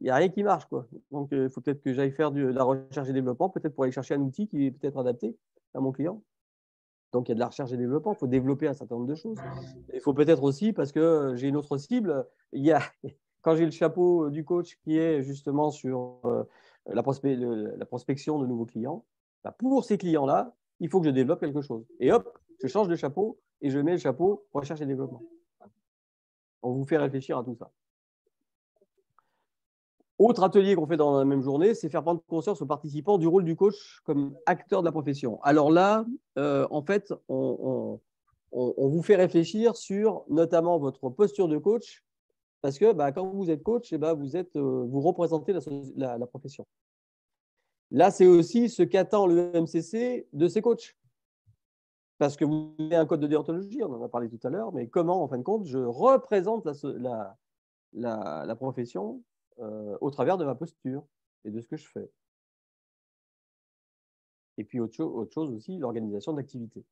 Il n'y a rien qui marche, quoi. Donc, il faut peut-être que j'aille faire de la recherche et développement, peut-être pour aller chercher un outil qui est peut-être adapté à mon client. Donc, il y a de la recherche et développement, il faut développer un certain nombre de choses. Il faut peut-être aussi, parce que j'ai une autre cible, quand j'ai le chapeau du coach qui est justement sur la prospection de nouveaux clients, bah, pour ces clients-là, il faut que je développe quelque chose. Et hop, je change de chapeau et je mets le chapeau recherche et développement. On vous fait réfléchir à tout ça. Autre atelier qu'on fait dans la même journée, c'est faire prendre conscience aux participants du rôle du coach comme acteur de la profession. Alors là, en fait, on vous fait réfléchir sur notamment votre posture de coach, parce que bah, quand vous êtes coach, vous représentez la profession. Là, c'est aussi ce qu'attend le MCC de ses coachs. Parce que vous avez un code de déontologie, on en a parlé tout à l'heure, mais comment, en fin de compte, je représente la profession au travers de ma posture et de ce que je fais. Et puis, autre chose aussi, l'organisation d'activités.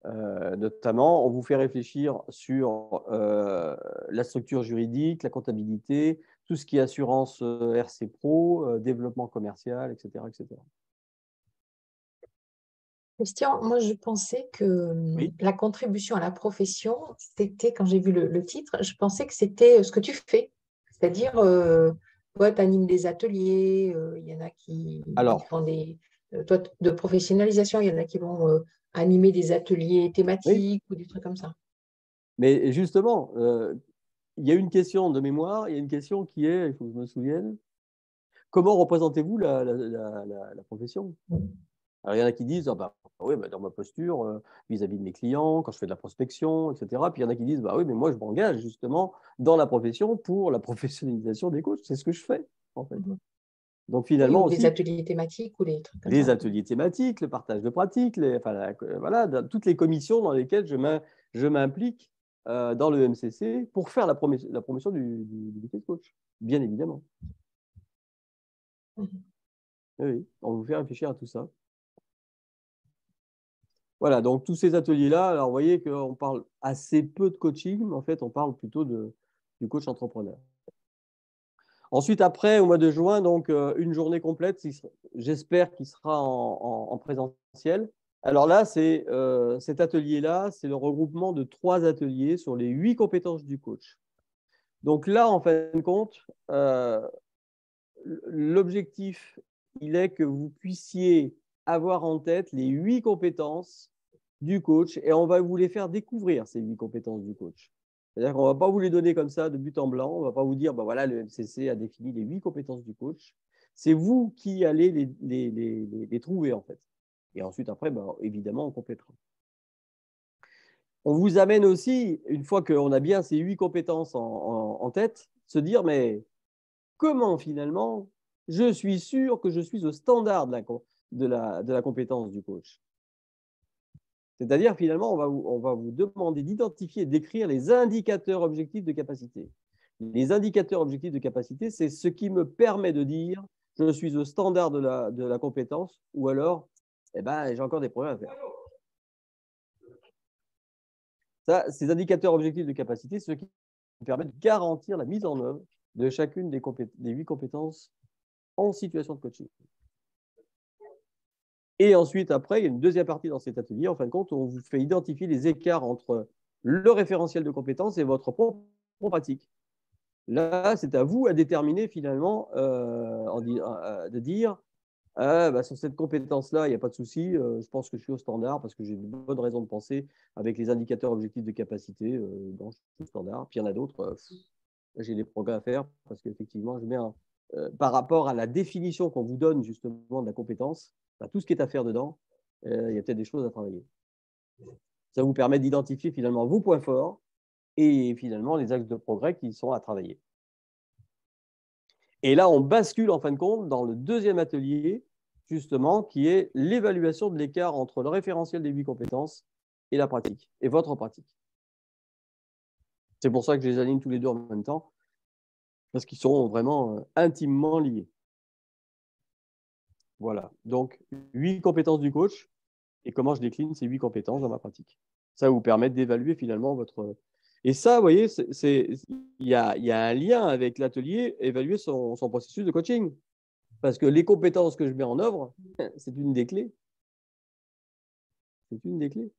Notamment, on vous fait réfléchir sur la structure juridique, la comptabilité, tout ce qui est assurance RC Pro, développement commercial, etc., etc. Christian, moi je pensais que Oui. la contribution à la profession, c'était, quand j'ai vu le titre, je pensais que c'était ce que tu fais. C'est-à-dire, toi, tu animes des ateliers, il y en a qui Alors, font toi, de professionnalisation, il y en a qui vont animer des ateliers oui, thématiques ou des trucs comme ça. mais justement, il y a une question de mémoire, il y a une question qui est, il faut que je me souvienne, comment représentez-vous la profession? Alors, il y en a qui disent, ah bah, oui, bah, dans ma posture, vis-à-vis de mes clients, quand je fais de la prospection, etc. Puis il y en a qui disent, bah oui, mais moi, je m'engage justement dans la profession pour la professionnalisation des coachs. C'est ce que je fais, en fait. Donc, Oui, finalement ou des aussi, ateliers thématiques ou des trucs comme les ça. ateliers thématiques, le partage de pratiques, voilà, toutes les commissions dans lesquelles je m'implique dans le MCC pour faire la promotion du métier de coach, bien évidemment. Oui, on vous fait réfléchir à tout ça. Voilà, donc tous ces ateliers-là, alors vous voyez qu'on parle assez peu de coaching, mais en fait, on parle plutôt du coach entrepreneur. Ensuite, après, au mois de juin, donc une journée complète, j'espère qu'il sera en présentiel. Alors là, cet atelier-là, c'est le regroupement de 3 ateliers sur les 8 compétences du coach. Donc là, en fin de compte, l'objectif, il est que vous puissiez avoir en tête les 8 compétences du coach et on va vous les faire découvrir, ces 8 compétences du coach. C'est-à-dire qu'on ne va pas vous les donner comme ça de but en blanc, on ne va pas vous dire, bah voilà, le MCC a défini les 8 compétences du coach. C'est vous qui allez les trouver en fait. Et ensuite, après, bah, évidemment, on complétera. On vous amène aussi, une fois qu'on a bien ces 8 compétences en tête, se dire, mais comment finalement je suis sûr que je suis au standard de la compétence du coach? C'est-à-dire, finalement, on va vous demander d'identifier et d'écrire les indicateurs objectifs de capacité. Les indicateurs objectifs de capacité, c'est ce qui me permet de dire je suis au standard de la compétence ou alors eh ben, j'ai encore des problèmes à faire. Ça, ces indicateurs objectifs de capacité, c'est ce qui me permet de garantir la mise en œuvre de chacune des 8 compétences en situation de coaching. Et ensuite, après, il y a une deuxième partie dans cet atelier. En fin de compte, on vous fait identifier les écarts entre le référentiel de compétences et votre propre pratique. Là, c'est à vous à déterminer finalement, de dire Sur cette compétence-là, il n'y a pas de souci. Je pense que je suis au standard parce que j'ai de bonnes raisons de penser avec les indicateurs objectifs de capacité. Donc, je suis au standard. Puis il y en a d'autres. J'ai des progrès à faire parce qu'effectivement, je mets par rapport à la définition qu'on vous donne justement de la compétence, tout ce qui est à faire dedans, il y a peut-être des choses à travailler. Ça vous permet d'identifier finalement vos points forts et finalement les axes de progrès qui sont à travailler. Et là, on bascule en fin de compte dans le deuxième atelier, justement, qui est l'évaluation de l'écart entre le référentiel des 8 compétences et la pratique, et votre pratique. C'est pour ça que je les aligne tous les deux en même temps, parce qu'ils sont vraiment intimement liés. Voilà, donc 8 compétences du coach, et comment je décline ces 8 compétences dans ma pratique. Ça va vous permettre d'évaluer finalement votre... Et ça, vous voyez, il y a un lien avec l'atelier, évaluer son processus de coaching. Parce que les compétences que je mets en œuvre, c'est une des clés. C'est une des clés.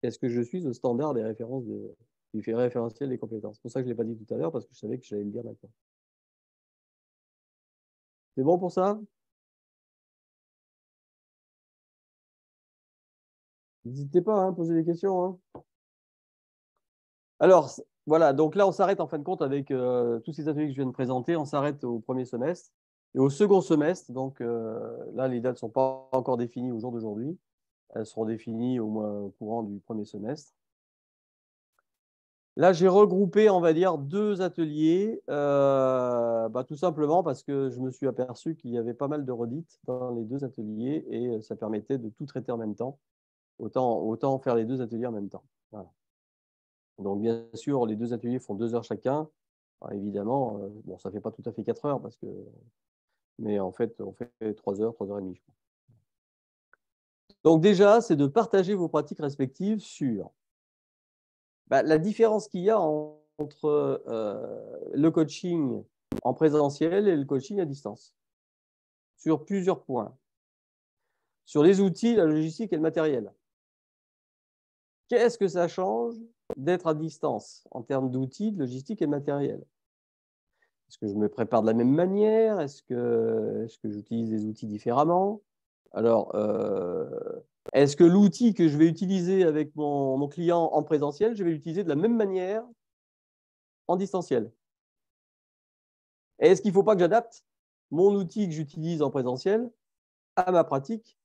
Est-ce que je suis au standard des références du référentiel des compétences? C'est pour ça que je ne l'ai pas dit tout à l'heure, parce que je savais que j'allais le dire maintenant. C'est bon pour ça? N'hésitez pas à poser des questions. Hein. Alors, voilà, donc là, on s'arrête en fin de compte avec tous ces ateliers que je viens de présenter. On s'arrête au premier semestre. Et au second semestre, donc là, les dates ne sont pas encore définies au jour d'aujourd'hui. Elles seront définies au moins au courant du premier semestre. Là, j'ai regroupé, on va dire, 2 ateliers, tout simplement parce que je me suis aperçu qu'il y avait pas mal de redites dans les 2 ateliers et ça permettait de tout traiter en même temps. Autant faire les 2 ateliers en même temps. Voilà. Donc, bien sûr, les 2 ateliers font 2 heures chacun. Alors, évidemment, ça ne fait pas tout à fait 4 heures, mais en fait, on fait 3 heures, 3 heures et demie, je crois. Donc, déjà, c'est de partager vos pratiques respectives sur la différence qu'il y a entre le coaching en présentiel et le coaching à distance, sur plusieurs points. Sur les outils, la logistique et le matériel. Qu'est-ce que ça change d'être à distance en termes d'outils, de logistique et de matériel? Est-ce que je me prépare de la même manière? Est-ce que j'utilise des outils différemment? Alors, est-ce que l'outil que je vais utiliser avec mon client en présentiel, je vais l'utiliser de la même manière en distanciel? Et est-ce qu'il ne faut pas que j'adapte mon outil que j'utilise en présentiel à ma pratique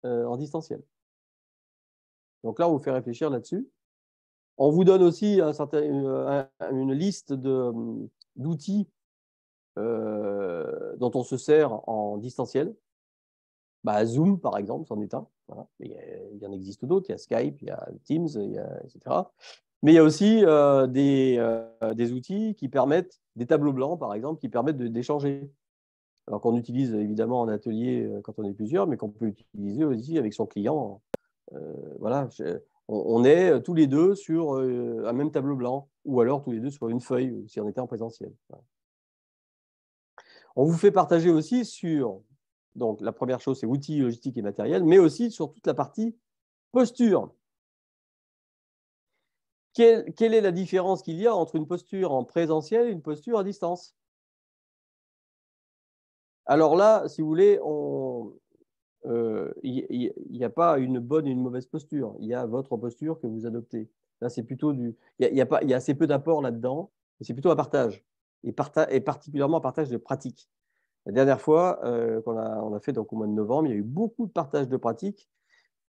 en distanciel? Donc là, on vous fait réfléchir là-dessus. On vous donne aussi une liste d'outils dont on se sert en distanciel. Zoom, par exemple, c'en est un. Voilà. Il y en existe d'autres. Il y a Skype, il y a Teams, etc. Mais il y a aussi des outils qui permettent, des tableaux blancs, par exemple, qui permettent d'échanger. Alors qu'on utilise évidemment en atelier quand on est plusieurs, mais qu'on peut utiliser aussi avec son client. Voilà, on est tous les deux sur un même tableau blanc, ou alors tous les deux sur une feuille, si on était en présentiel. Voilà. On vous fait partager aussi sur, donc la première chose, c'est outils, logistique et matériel, mais aussi sur toute la partie posture. Quelle est la différence qu'il y a entre une posture en présentiel et une posture à distance? Alors là, si vous voulez, il n'y a pas une bonne et une mauvaise posture. Il y a votre posture que vous adoptez. Là, c'est plutôt il y a assez peu d'apports là-dedans, c'est plutôt un partage, et particulièrement un partage de pratique. La dernière fois qu'on a fait donc, au mois de novembre, il y a eu beaucoup de partage de pratiques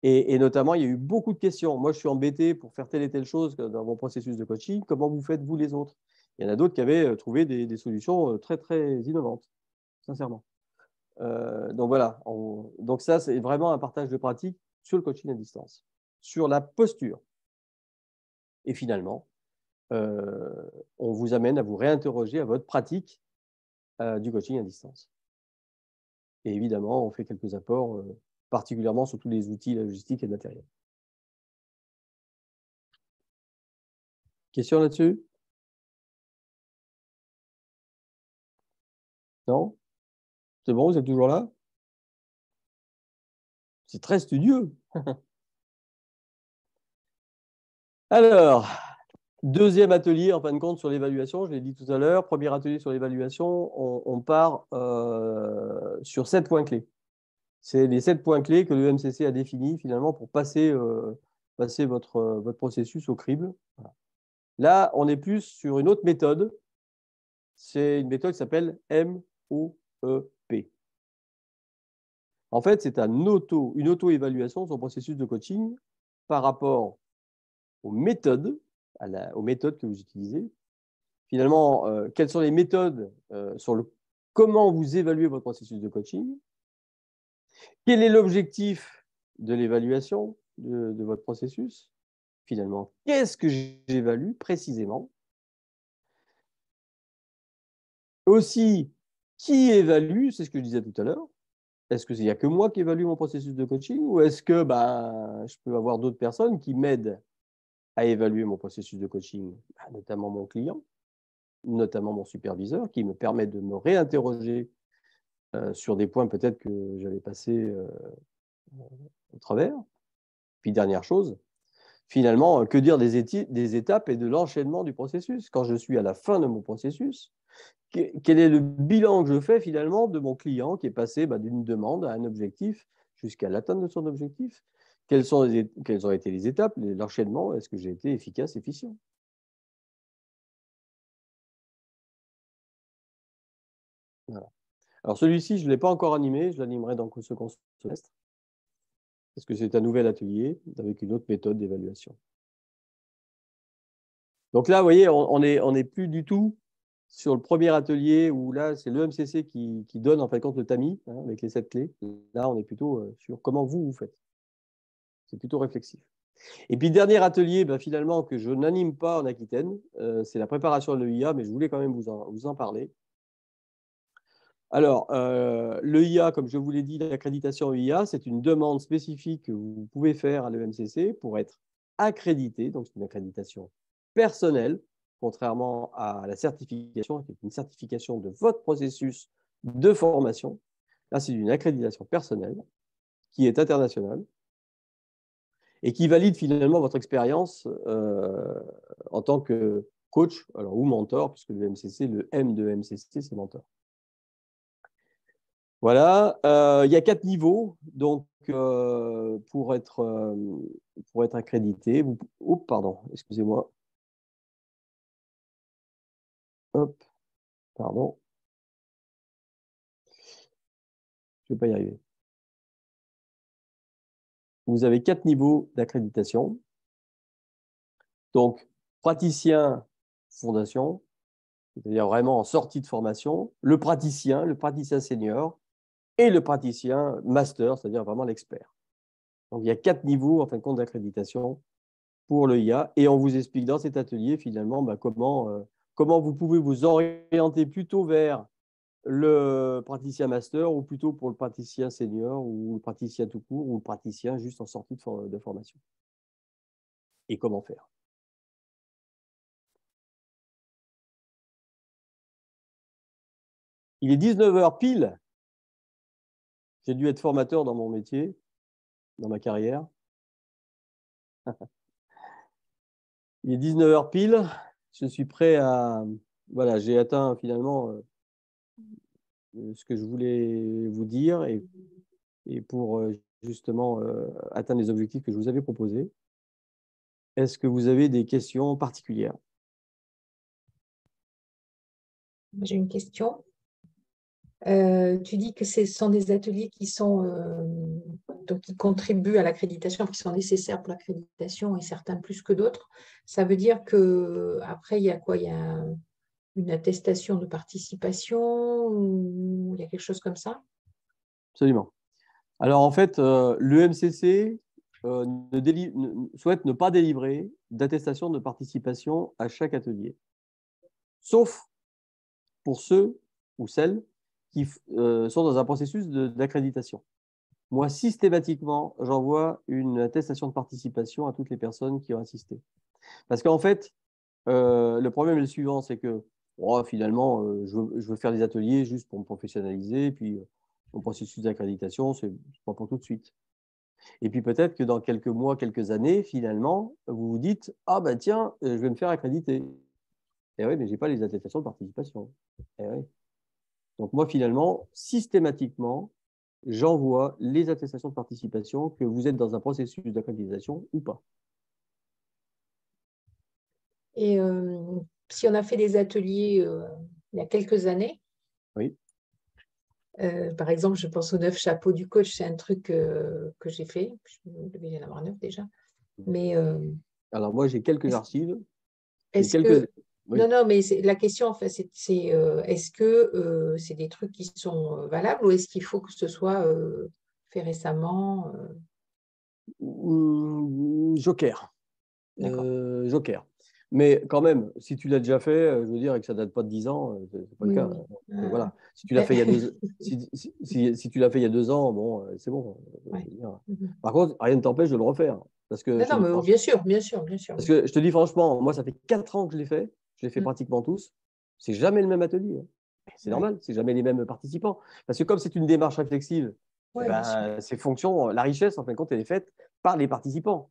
et notamment, il y a eu beaucoup de questions. Moi, je suis embêté pour faire telle et telle chose dans mon processus de coaching. Comment vous faites, vous, les autres? Il y en a d'autres qui avaient trouvé des solutions très, très innovantes, sincèrement. Donc voilà, donc ça, c'est vraiment un partage de pratiques sur le coaching à distance, sur la posture. Et finalement, on vous amène à vous réinterroger à votre pratique du coaching à distance. Et évidemment, on fait quelques apports, particulièrement sur tous les outils, la logistique et le matériel. Question là-dessus? Non? C'est bon, vous êtes toujours là? C'est très studieux. Alors, deuxième atelier, en fin de compte, sur l'évaluation, je l'ai dit tout à l'heure. Premier atelier sur l'évaluation, on part sur 7 points clés. C'est les 7 points clés que le MCC a définis finalement pour passer votre processus au crible. Voilà. Là, on est plus sur une autre méthode. C'est une méthode qui s'appelle MOEP. En fait, c'est une auto-évaluation de son processus de coaching par rapport aux méthodes, aux méthodes que vous utilisez. Finalement, quelles sont les méthodes sur comment vous évaluez votre processus de coaching? Quel est l'objectif de l'évaluation de votre processus? Finalement, qu'est-ce que j'évalue précisément? Aussi, qui évalue? C'est ce que je disais tout à l'heure. Est-ce qu'il n'y a que moi qui évalue mon processus de coaching ou est-ce que je peux avoir d'autres personnes qui m'aident à évaluer mon processus de coaching, notamment mon client, notamment mon superviseur, qui me permet de me réinterroger sur des points peut-être que j'avais passés au travers. Puis dernière chose, finalement, que dire des étapes et de l'enchaînement du processus? Quand je suis à la fin de mon processus, quel est le bilan que je fais finalement de mon client qui est passé d'une demande à un objectif jusqu'à l'atteinte de son objectif? Quelles ont été les étapes, l'enchaînement? Est-ce que j'ai été efficace, efficient? Voilà. Alors celui-ci, je ne l'ai pas encore animé, je l'animerai dans le second semestre, parce que c'est un nouvel atelier avec une autre méthode d'évaluation. Donc là, vous voyez, on n'est plus du tout sur le premier atelier où là, c'est le MCC qui donne en fin de compte le tamis avec les 7 clés. Là, on est plutôt sur comment vous faites. C'est plutôt réflexif. Et puis, dernier atelier, finalement, que je n'anime pas en Aquitaine, c'est la préparation de l'EIA, mais je voulais quand même vous en parler. Alors, l'EIA, comme je vous l'ai dit, l'accréditation EIA, c'est une demande spécifique que vous pouvez faire à l'EMCC pour être accrédité. Donc, c'est une accréditation personnelle, contrairement à la certification, qui est une certification de votre processus de formation. Là, c'est une accréditation personnelle qui est internationale et qui valide finalement votre expérience en tant que coach ou mentor, puisque le MCC, le M de MCC, c'est mentor. Voilà, il y a 4 niveaux donc, pour être accrédité. Pardon, excusez-moi. Hop, pardon. Je ne vais pas y arriver. Vous avez 4 niveaux d'accréditation. Donc, praticien fondation, c'est-à-dire vraiment en sortie de formation, le praticien senior et le praticien master, c'est-à-dire vraiment l'expert. Donc, il y a 4 niveaux en fin de compte d'accréditation pour l'EIA et on vous explique dans cet atelier finalement comment vous pouvez vous orienter plutôt vers le praticien master ou plutôt pour le praticien senior ou le praticien tout court ou le praticien juste en sortie de formation. Et comment faire. Il est 19h pile. J'ai dû être formateur dans mon métier, dans ma carrière. Il est 19h pile. Je suis prêt à... Voilà, j'ai atteint finalement ce que je voulais vous dire et pour justement atteindre les objectifs que je vous avais proposés. Est-ce que vous avez des questions particulières? J'ai une question. Tu dis que ce sont des ateliers qui qui contribuent à l'accréditation, qui sont nécessaires pour l'accréditation et certains plus que d'autres. Ça veut dire qu'après, il y a quoi? Il y a une attestation de participation ou il y a quelque chose comme ça? Absolument. Alors en fait, l'EMCC souhaite ne pas délivrer d'attestation de participation à chaque atelier, sauf pour ceux ou celles qui sont dans un processus d'accréditation. Moi, systématiquement, j'envoie une attestation de participation à toutes les personnes qui ont assisté. Parce qu'en fait, le problème est le suivant, c'est que finalement, je veux faire des ateliers juste pour me professionnaliser, et puis mon processus d'accréditation, c'est pas pour tout de suite. Et puis peut-être que dans quelques mois, quelques années, finalement, vous vous dites « Ah tiens, je vais me faire accréditer. » Eh oui, mais je n'ai pas les attestations de participation. Eh oui. Donc moi, finalement, systématiquement, j'envoie les attestations de participation, que vous êtes dans un processus d'accréditation ou pas. Et si on a fait des ateliers il y a quelques années, Oui. Par exemple, je pense aux 9 chapeaux du coach, c'est un truc que j'ai fait. Je devais y en avoir 9 déjà. Mais Alors moi, j'ai quelques archives. est-ce quelques... que... Oui. Non, mais la question, en fait, c'est est-ce que c'est des trucs qui sont valables ou est-ce qu'il faut que ce soit fait récemment Joker. D'accord. Joker. Mais quand même, si tu l'as déjà fait, je veux dire, et que ça ne date pas de 10 ans, c'est pas le Oui, cas. oui. Voilà. Si tu l'as fait il y a 2 si tu l'as fait il y a 2 ans, bon, c'est bon. Ouais. Par contre, rien ne t'empêche de le refaire. Parce que, Non, mais bien sûr, bien sûr, bien sûr. parce que je te dis franchement, moi, ça fait 4 ans que je l'ai fait. Je l'ai fait pratiquement tous. C'est jamais le même atelier. C'est normal, c'est jamais les mêmes participants. Parce que comme c'est une démarche réflexive, ces fonctions, la richesse, en fin de compte, elle est faite par les participants.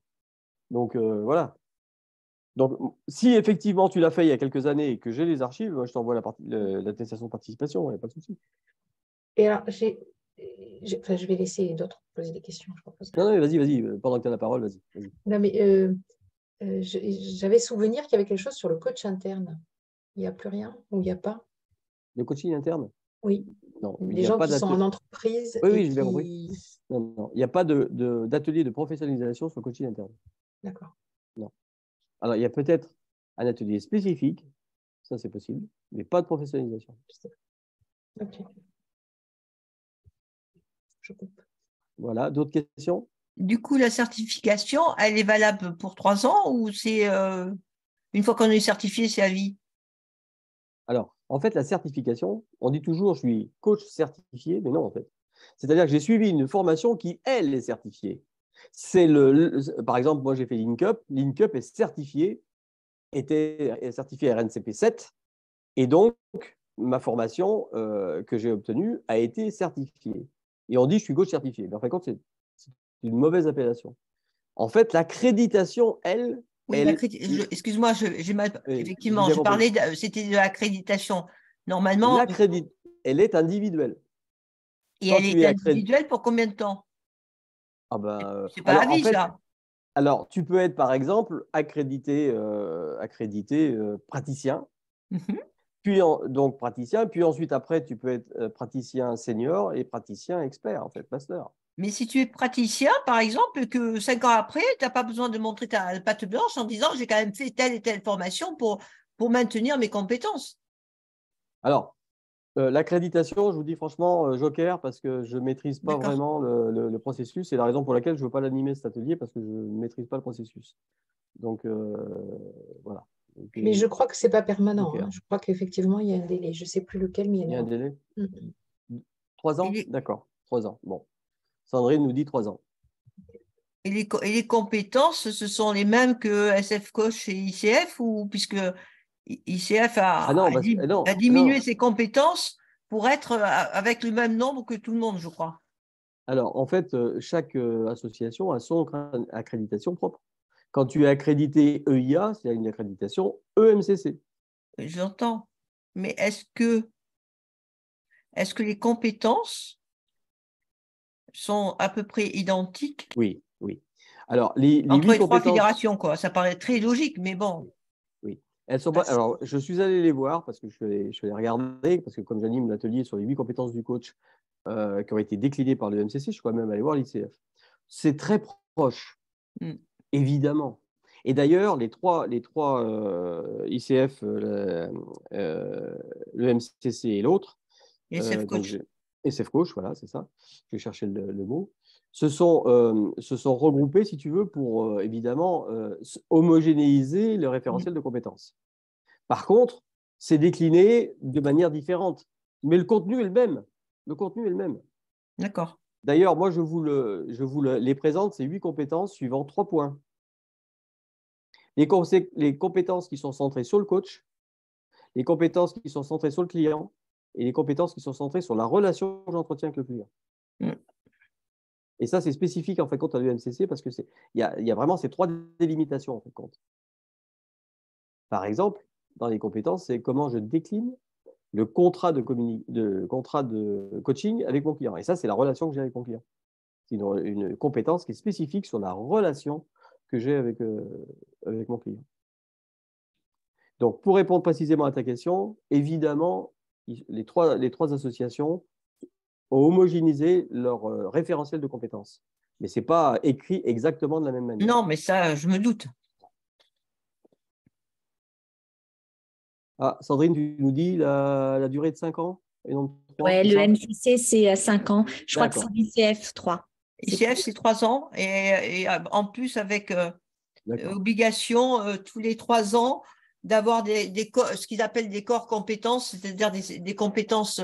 Donc, voilà. Donc, si effectivement tu l'as fait il y a quelques années et que j'ai les archives, moi, je t'envoie l'attestation de participation, il n'y a pas de souci. Et alors, je vais laisser d'autres poser des questions, je propose. Non, vas-y, pendant que tu as la parole, vas-y. Non, mais j'avais souvenir qu'il y avait quelque chose sur le coach interne. Il n'y a plus rien ou il n'y a pas? Le coaching interne? Oui. Non, Des gens qui sont en entreprise. Oui, j'ai bien compris. Non, il n'y a pas d'atelier de professionnalisation sur le coaching interne. D'accord. Non. Alors, il y a peut-être un atelier spécifique, ça c'est possible, mais pas de professionnalisation. Ok. Je coupe. Voilà, d'autres questions? Du coup, la certification, elle est valable pour 3 ans ou c'est une fois qu'on est certifié, c'est à vie? Alors, en fait, la certification, on dit toujours je suis coach certifié, mais non, en fait. C'est-à-dire que j'ai suivi une formation qui, elle, est certifiée. Par exemple, moi, j'ai fait l'INCUP. L'INCUP est certifié RNCP 7. Et donc, ma formation que j'ai obtenue a été certifiée. Et on dit je suis coach certifié. Mais en fin de compte, c'est une mauvaise appellation. En fait, l'accréditation, elle… Oui, excuse-moi, j'ai mal. Effectivement, je parlais, c'était de l'accréditation. Normalement. Elle est individuelle. Et elle est individuelle pour combien de temps? C'est pas à vie, ça. Alors, tu peux être, par exemple, accrédité praticien. Puis donc praticien, puis ensuite, après, tu peux être praticien senior et praticien expert, en fait, master. Mais si tu es praticien, par exemple, que 5 ans après, tu n'as pas besoin de montrer ta patte blanche en disant j'ai quand même fait telle et telle formation pour maintenir mes compétences. Alors, l'accréditation, je vous dis franchement, joker, parce que je ne maîtrise pas vraiment le processus. C'est la raison pour laquelle je ne veux pas l'animer cet atelier, parce que je ne maîtrise pas le processus. Donc, voilà. Mais je crois que ce n'est pas permanent. Hein. Je crois qu'effectivement, il y a un délai. Je ne sais plus lequel, mais il y a un délai. 3 ans? D'accord, 3 ans. Bon. Sandrine nous dit 3 ans. Et les compétences, ce sont les mêmes que SF Coach et ICF, ou puisque ICF a diminué ses compétences pour être avec le même nombre que tout le monde, je crois. Alors, en fait, chaque association a son accréditation propre. Quand tu es accrédité EIA, c'est une accréditation EMCC. J'entends. Mais est-ce que les compétences sont à peu près identiques? Oui. Alors, les entre les 3 fédérations, quoi. Ça paraît très logique, mais bon. Oui. Elles sont pas… Alors, je suis allé les voir parce que je suis allé regarder, parce que comme j'anime l'atelier sur les 8 compétences du coach qui ont été déclinées par le MCC, je suis quand même allé voir l'ICF. C'est très proche, évidemment. Et d'ailleurs, les trois ICF, le MCC et l'autre, SF Coach. SF Coach, voilà, c'est ça. Je vais chercher le mot. Se sont regroupés, si tu veux, pour évidemment homogénéiser le référentiel de compétences. Par contre, c'est décliné de manière différente, mais le contenu est le même. D'accord. D'ailleurs, moi, je vous les présente, ces 8 compétences suivant 3 points. Les compétences qui sont centrées sur le coach, les compétences qui sont centrées sur le client et les compétences qui sont centrées sur la relation que j'entretiens avec le client. Et ça, c'est spécifique en fait compte à l'UMCC parce que il y a vraiment ces 3 délimitations en fait compte. Par exemple, dans les compétences, c'est comment je décline le contrat de coaching avec mon client. Et ça, c'est la relation que j'ai avec mon client. C'est une compétence qui est spécifique sur la relation que j'ai avec mon client. Donc, pour répondre précisément à ta question, évidemment, les trois associations ont homogénéisé leur référentiel de compétences. Mais ce n'est pas écrit exactement de la même manière. Non, mais ça, je me doute. Ah, Sandrine, tu nous dis la durée de 5 ans et non de 3, ouais, le MCC, c'est 5 ans. Je crois que c'est l'ICF 3. ICF, c'est 3 ans. Et en plus, avec obligation, tous les 3 ans, d'avoir ce qu'ils appellent des corps compétences, c'est-à-dire des compétences,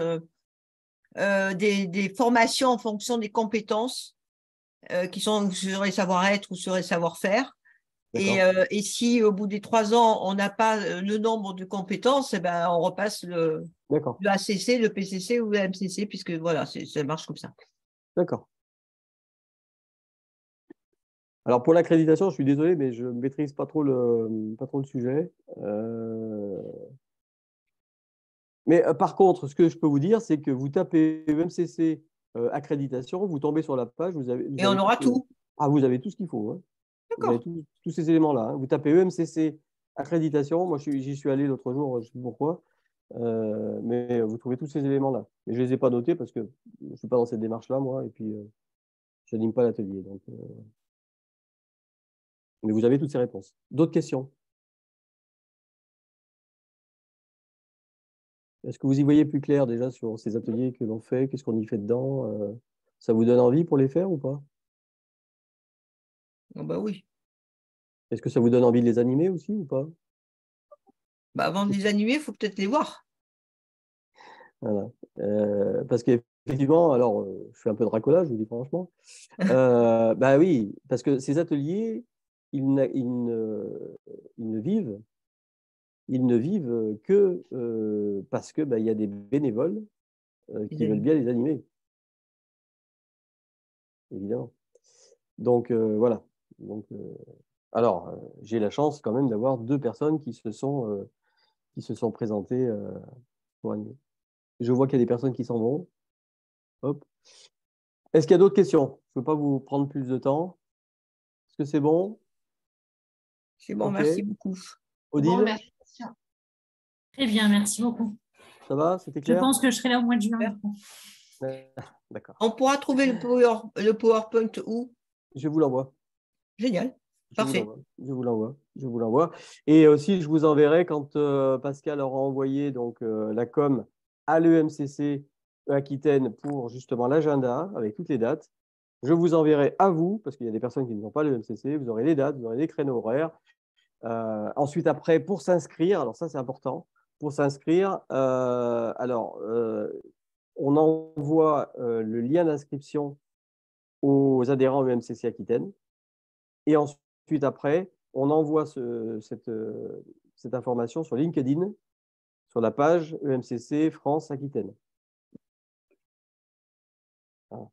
des formations en fonction des compétences qui sont sur les savoir-être ou sur les savoir-faire. Et si au bout des 3 ans, on n'a pas le nombre de compétences, eh ben, on repasse le ACC, le PCC ou le MCC, puisque voilà, ça marche comme ça. D'accord. Alors, pour l'accréditation, je suis désolé, mais je ne maîtrise pas trop le sujet. Mais par contre, ce que je peux vous dire, c'est que vous tapez EMCC accréditation, vous tombez sur la page. Et on aura tout. Ah, vous avez tout ce qu'il faut. Hein. Vous avez tous ces éléments-là. Hein. Vous tapez EMCC accréditation. Moi, j'y suis allé l'autre jour, je ne sais pas pourquoi. Mais vous trouvez tous ces éléments-là. Mais je ne les ai pas notés parce que je ne suis pas dans cette démarche-là, moi. Et puis, je n'anime pas l'atelier. Donc, mais vous avez toutes ces réponses. D'autres questions? Est-ce que vous y voyez plus clair déjà sur ces ateliers que l'on fait? Qu'est-ce qu'on y fait dedans? Ça vous donne envie pour les faire ou pas? Oh bah oui. Est-ce que ça vous donne envie de les animer aussi ou pas? Bah avant de les animer, il faut peut-être les voir. Voilà. Parce qu'effectivement, alors je fais un peu de racolage, je vous dis franchement. Bah oui, parce que ces ateliers, ils ne vivent que parce que il y a des bénévoles qui veulent bien les animer. Évidemment. Donc voilà. Donc, alors, j'ai la chance quand même d'avoir 2 personnes qui se sont présentées pour animer. Je vois qu'il y a des personnes qui s'en vont. Hop. Est-ce qu'il y a d'autres questions? Je ne veux pas vous prendre plus de temps. Est-ce que c'est bon? C'est bon, merci beaucoup. Odile? Bon, merci. Très bien, merci beaucoup. Ça va? C'était clair? Je pense que je serai là au mois de juin. D'accord. On pourra trouver le PowerPoint où? Je vous l'envoie. Génial. Parfait. Je vous l'envoie. Et aussi, je vous enverrai quand Pascal aura envoyé donc, la com à l'EMCC Aquitaine pour justement l'agenda avec toutes les dates. Je vous enverrai à vous, parce qu'il y a des personnes qui n'ont pas l'EMCC, vous aurez les dates, vous aurez les créneaux horaires. Ensuite, après, pour s'inscrire, alors ça c'est important, pour s'inscrire, on envoie le lien d'inscription aux adhérents au EMCC Aquitaine. Et ensuite, après, on envoie cette information sur LinkedIn, sur la page EMCC France Aquitaine. Voilà.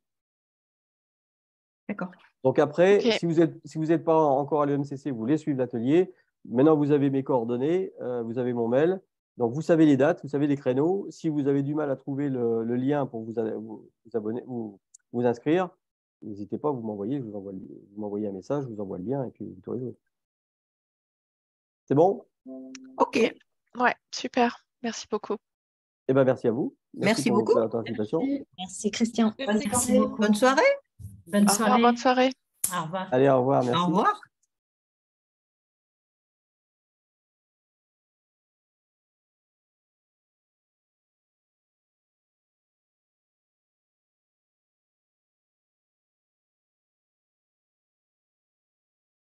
D'accord. Donc après, si vous n'êtes pas encore à l'EMCC, vous voulez suivre l'atelier. Maintenant, vous avez mes coordonnées, vous avez mon mail. Donc, vous savez les dates, vous savez les créneaux. Si vous avez du mal à trouver le lien pour vous abonner ou vous inscrire, n'hésitez pas, vous m'envoyez un message, je vous envoie le lien et puis vous pourrez jouer. C'est bon? Ok. Ouais, super. Merci beaucoup. Eh ben, merci à vous. Merci beaucoup. Pour votre participation. Merci Christian. Merci beaucoup. Bonne soirée. Bonne soirée. Bonne soirée. Au revoir. Allez, au revoir. Merci. Au revoir.